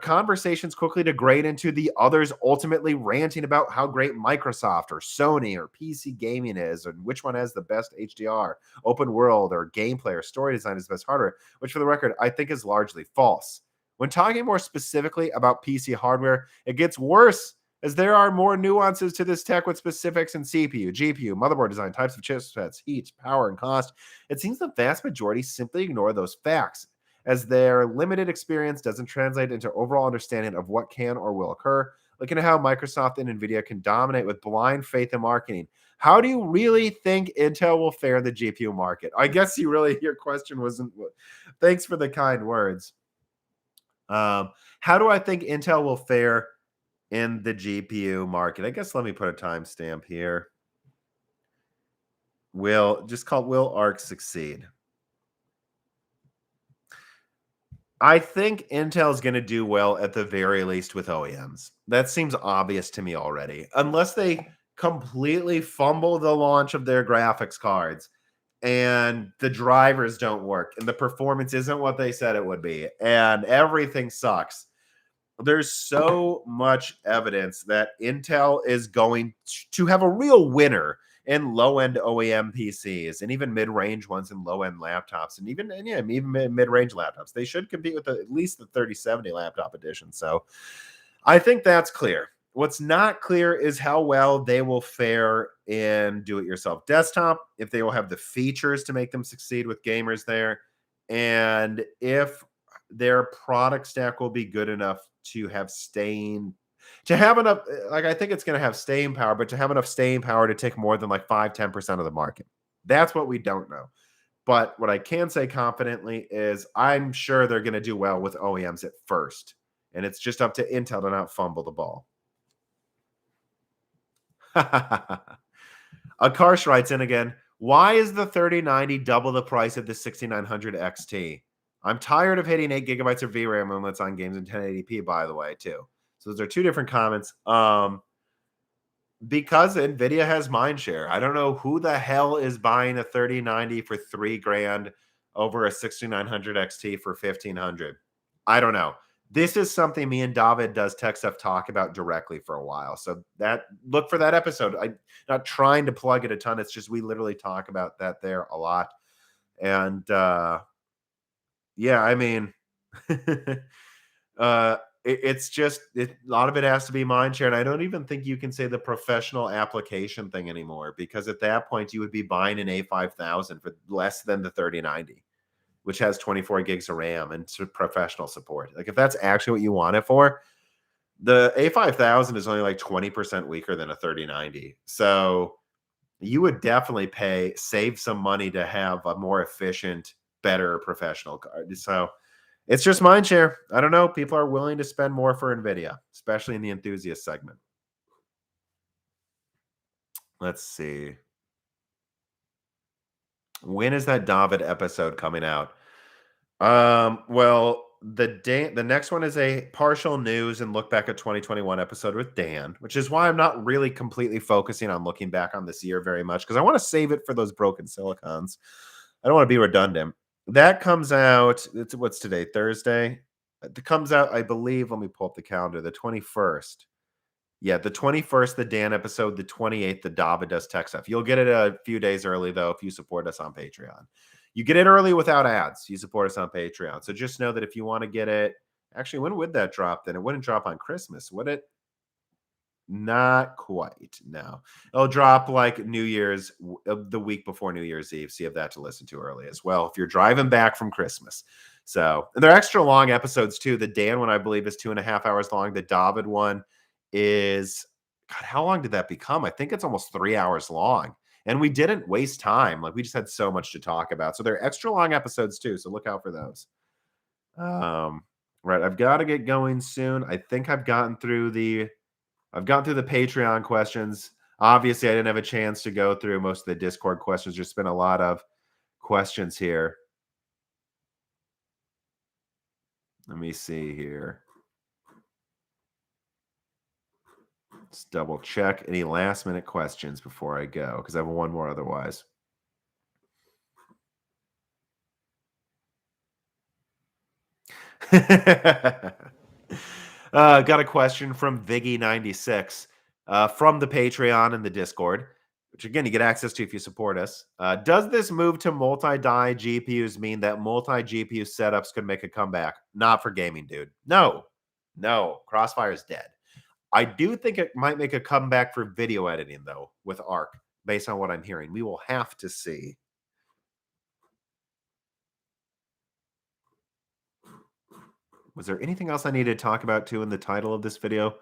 Conversations quickly degrade into the others ultimately ranting about how great Microsoft or Sony or PC gaming is, and which one has the best HDR, open world, or gameplay or story design is the best hardware, which for the record, I think is largely false. When talking more specifically about PC hardware, it gets worse as there are more nuances to this tech with specifics in CPU, GPU, motherboard design, types of chipsets, heat, power, and cost. It seems the vast majority simply ignore those facts, as their limited experience doesn't translate into overall understanding of what can or will occur. Looking at how Microsoft and Nvidia can dominate with blind faith in marketing. How do you really think Intel will fare in the GPU market? I guess your question wasn't... Thanks for the kind words. How do I think Intel will fare in the GPU market? I guess let me put a timestamp here. Will ARC succeed? I think Intel is going to do well at the very least with OEMs. That seems obvious to me already. Unless they completely fumble the launch of their graphics cards and the drivers don't work and the performance isn't what they said it would be and everything sucks. There's so much evidence that Intel is going to have a real winner in low-end OEM PCs and even mid-range ones in low-end laptops and even mid-range laptops. They should compete with at least the 3070 laptop edition. So I think that's clear. What's not clear is how well they will fare in do-it-yourself desktop, if they will have the features to make them succeed with gamers there, and if their product stack will be good enough to have enough, like I think it's going to have staying power, but to have enough staying power to take more than like 5-10% of the market. That's what we don't know. But what I can say confidently is I'm sure they're going to do well with OEMs at first. And it's just up to Intel to not fumble the ball. Akarsh writes in again, why is the 3090 double the price of the 6900 XT? I'm tired of hitting 8 gigabytes of VRAM limits on games in 1080p, by the way, too. So those are two different comments. Because Nvidia has mindshare. I don't know who the hell is buying a 3090 for $3,000 over a 6900 XT for 1500. I don't know. This is something me and David does tech stuff talk about directly for a while. So look for that episode. I'm not trying to plug it a ton. It's just we literally talk about that there a lot. And yeah, I mean, it's just a lot of it has to be mindshare, and I don't even think you can say the professional application thing anymore, because at that point you would be buying an A5000 for less than the 3090, which has 24 gigs of RAM and professional support. Like if that's actually what you want it for, the A5000 is only like 20% weaker than a 3090. So you would definitely save some money to have a more efficient, better professional card. So it's just mindshare. I don't know. People are willing to spend more for Nvidia, especially in the enthusiast segment. Let's see. When is that David episode coming out? Well, the next one is a partial news and look back at 2021 episode with Dan, which is why I'm not really completely focusing on looking back on this year very much, because I want to save it for those broken silicons. I don't want to be redundant. That comes out, what's today? Thursday? It comes out, I believe, let me pull up the calendar, the 21st. Yeah, the 21st, the Dan episode, the 28th, the David does tech stuff. You'll get it a few days early, though, if you support us on Patreon. You get it early without ads. You support us on Patreon. So just know that if you want to get it, actually, when would that drop then? It wouldn't drop on Christmas, would it? Not quite, no. It'll drop like New Year's, the week before New Year's Eve, so you have that to listen to early as well if you're driving back from Christmas. So, and they're extra long episodes too. The Dan one, I believe, is 2.5 hours long. The David one is, God, how long did that become? I think it's almost 3 hours long. And we didn't waste time. Like we just had so much to talk about. So they're extra long episodes too. So look out for those. Right. I've got to get going soon. I think I've gotten through the Patreon questions. Obviously, I didn't have a chance to go through most of the Discord questions. There's been a lot of questions here. Let me see here. Let's double check any last minute questions before I go, because I have one more otherwise. Got a question from Viggy96 from the Patreon and the Discord, which again, you get access to if you support us. Does this move to multi-die GPUs mean that multi-GPU setups could make a comeback? Not for gaming, dude. No. Crossfire is dead. I do think it might make a comeback for video editing, though, with ARC, based on what I'm hearing. We will have to see. Was there anything else I needed to talk about, too, in the title of this video?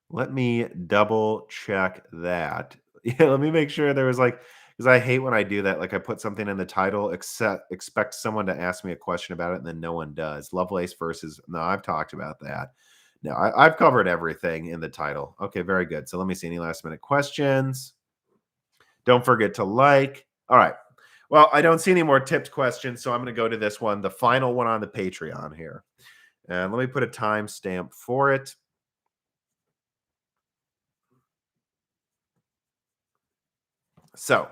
Let me double check that. Yeah, let me make sure there was like, Because I hate when I do that. Like I put something in the title, expect someone to ask me a question about it, and then no one does. Lovelace versus no, I've talked about that. No, I've covered everything in the title. Okay, very good. So let me see any last minute questions. Don't forget to like. All right. Well, I don't see any more tipped questions, so I'm going to go to this one, the final one on the Patreon here. And let me put a timestamp for it. So,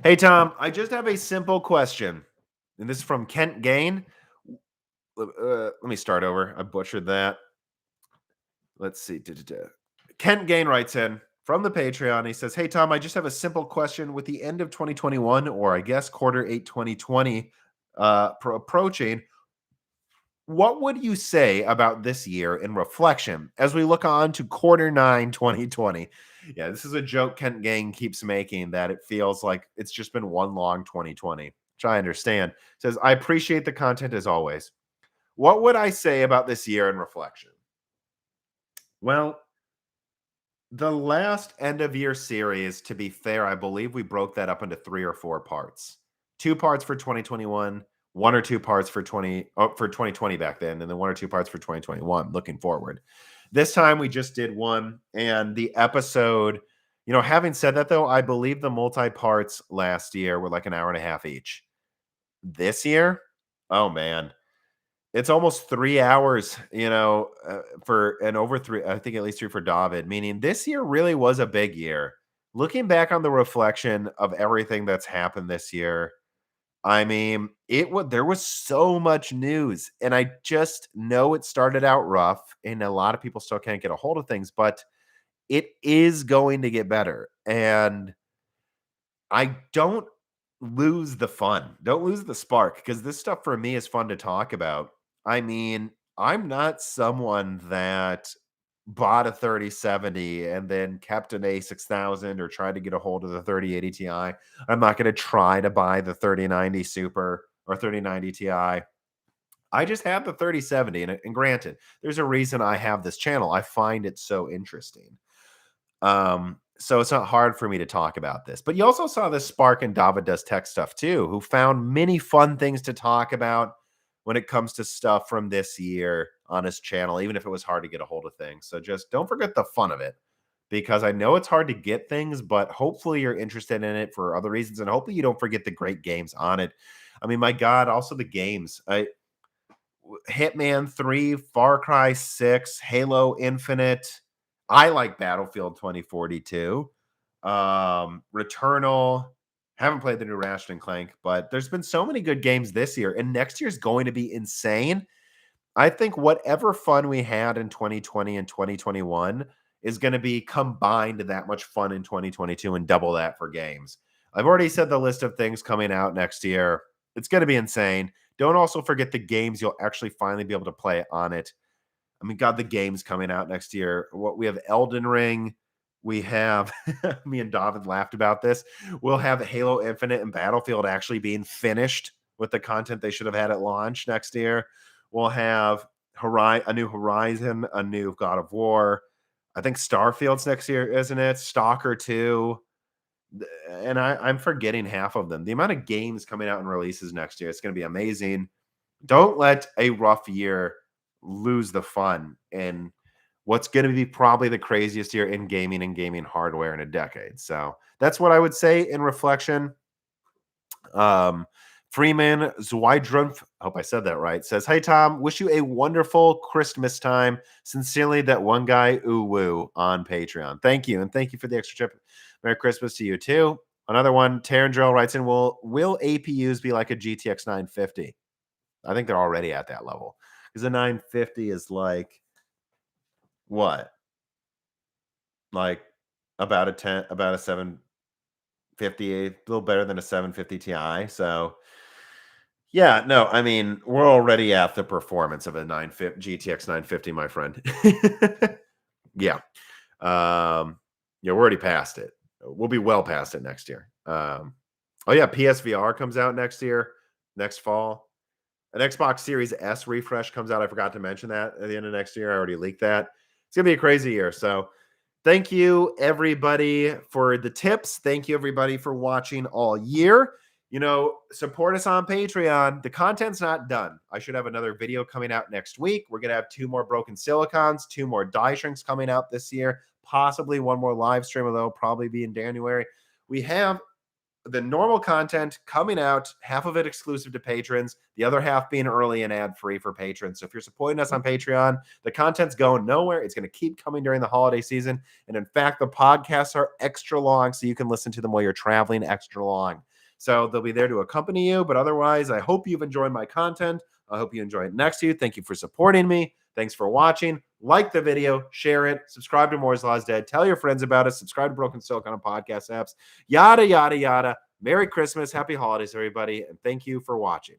hey, Tom, I just have a simple question. And this is from Kent Gain. Let me start over. I butchered that. Let's see. Kent Gain writes in from the Patreon. He says, hey, Tom, I just have a simple question. With the end of 2021, or I guess quarter 8 2020 approaching, what would you say about this year in reflection as we look on to quarter 9 2020? Yeah, this is a joke Kent Gang keeps making, that it feels like it's just been one long 2020, which I understand. Says, I appreciate the content as always. What would I say about this year in reflection? Well, the last end of year series, to be fair, I believe we broke that up into 3 or 4 parts. 2 parts for 2021, 1 or 2 parts for 2020 back then, and then 1 or 2 parts for 2021 looking forward. This time we just did one, and the episode, having said that though, I believe the multi-parts last year were like an hour and a half each. This year, oh man, it's almost 3 hours, for and over 3, I think at least 3 for David, meaning this year really was a big year. Looking back on the reflection of everything that's happened this year, I mean, there was so much news, and I just know it started out rough, and a lot of people still can't get a hold of things, but it is going to get better. And I don't lose the fun. Don't lose the spark, because this stuff for me is fun to talk about. I mean, I'm not someone that bought a 3070 and then kept an A6000 or tried to get a hold of the 3080 Ti. I'm not going to try to buy the 3090 Super or 3090 Ti. I just have the 3070. And granted, there's a reason I have this channel. I find it so interesting. So it's not hard for me to talk about this. But you also saw this Spark and David Does Tech stuff too, who found many fun things to talk about when it comes to stuff from this year on his channel, even if it was hard to get a hold of things. So just don't forget the fun of it, because I know it's hard to get things, but hopefully you're interested in it for other reasons. And hopefully you don't forget the great games on it. I mean, my God, also the games. Hitman 3, Far Cry 6, Halo Infinite. I like Battlefield 2042. Returnal. Haven't played the new Ratchet and Clank, but there's been so many good games this year, and next year's going to be insane. I think whatever fun we had in 2020 and 2021 is going to be combined that much fun in 2022 and double that for games. I've already said the list of things coming out next year. It's going to be insane. Don't also forget the games you'll actually finally be able to play on it. I mean, God, the games coming out next year. We have Elden Ring. We have, me and David laughed about this. We'll have Halo Infinite and Battlefield actually being finished with the content they should have had at launch next year. We'll have a new Horizon, a new God of War. I think Starfield's next year, isn't it? Stalker 2. And I'm forgetting half of them. The amount of games coming out and releases next year, it's going to be amazing. Don't let a rough year lose the fun in what's going to be probably the craziest year in gaming and gaming hardware in a decade. So that's what I would say in reflection. Freeman Zwydrumpf, I hope I said that right, says, hey, Tom, wish you a wonderful Christmas time. Sincerely, that one guy, ooh woo, on Patreon. Thank you. And thank you for the extra chip. Merry Christmas to you, too. Another one, Tarandrell writes in, will APUs be like a GTX 950? I think they're already at that level. Because a 950 is like, what? Like about a 750, a little better than a 750 Ti. So yeah, no, I mean, we're already at the performance of a GTX 950, my friend. Yeah. Yeah, we're already past it. We'll be well past it next year. Oh yeah, PSVR comes out next fall. An Xbox Series S refresh comes out. I forgot to mention that at the end of next year. I already leaked that. It's going to be a crazy year. So Thank you, everybody, for the tips. Thank you, everybody, for watching all year. Support us on Patreon. The content's not done. I should have another video coming out next week. We're going to have 2 more broken silicons, 2 more die shrinks coming out this year, possibly 1 more live stream, although it'll probably be in January. We have the normal content coming out, half of it exclusive to patrons, the other half being early and ad-free for patrons. So if you're supporting us on Patreon, the content's going nowhere. It's going to keep coming during the holiday season. And in fact, the podcasts are extra long, so you can listen to them while you're traveling extra long. So they'll be there to accompany you. But otherwise, I hope you've enjoyed my content. I hope you enjoy it next year. Thank you for supporting me. Thanks for watching. Like the video, share it, subscribe to Moore's Law is Dead, tell your friends about us, subscribe to Broken Silicon on podcast apps, yada, yada, yada. Merry Christmas, happy holidays, everybody, and thank you for watching.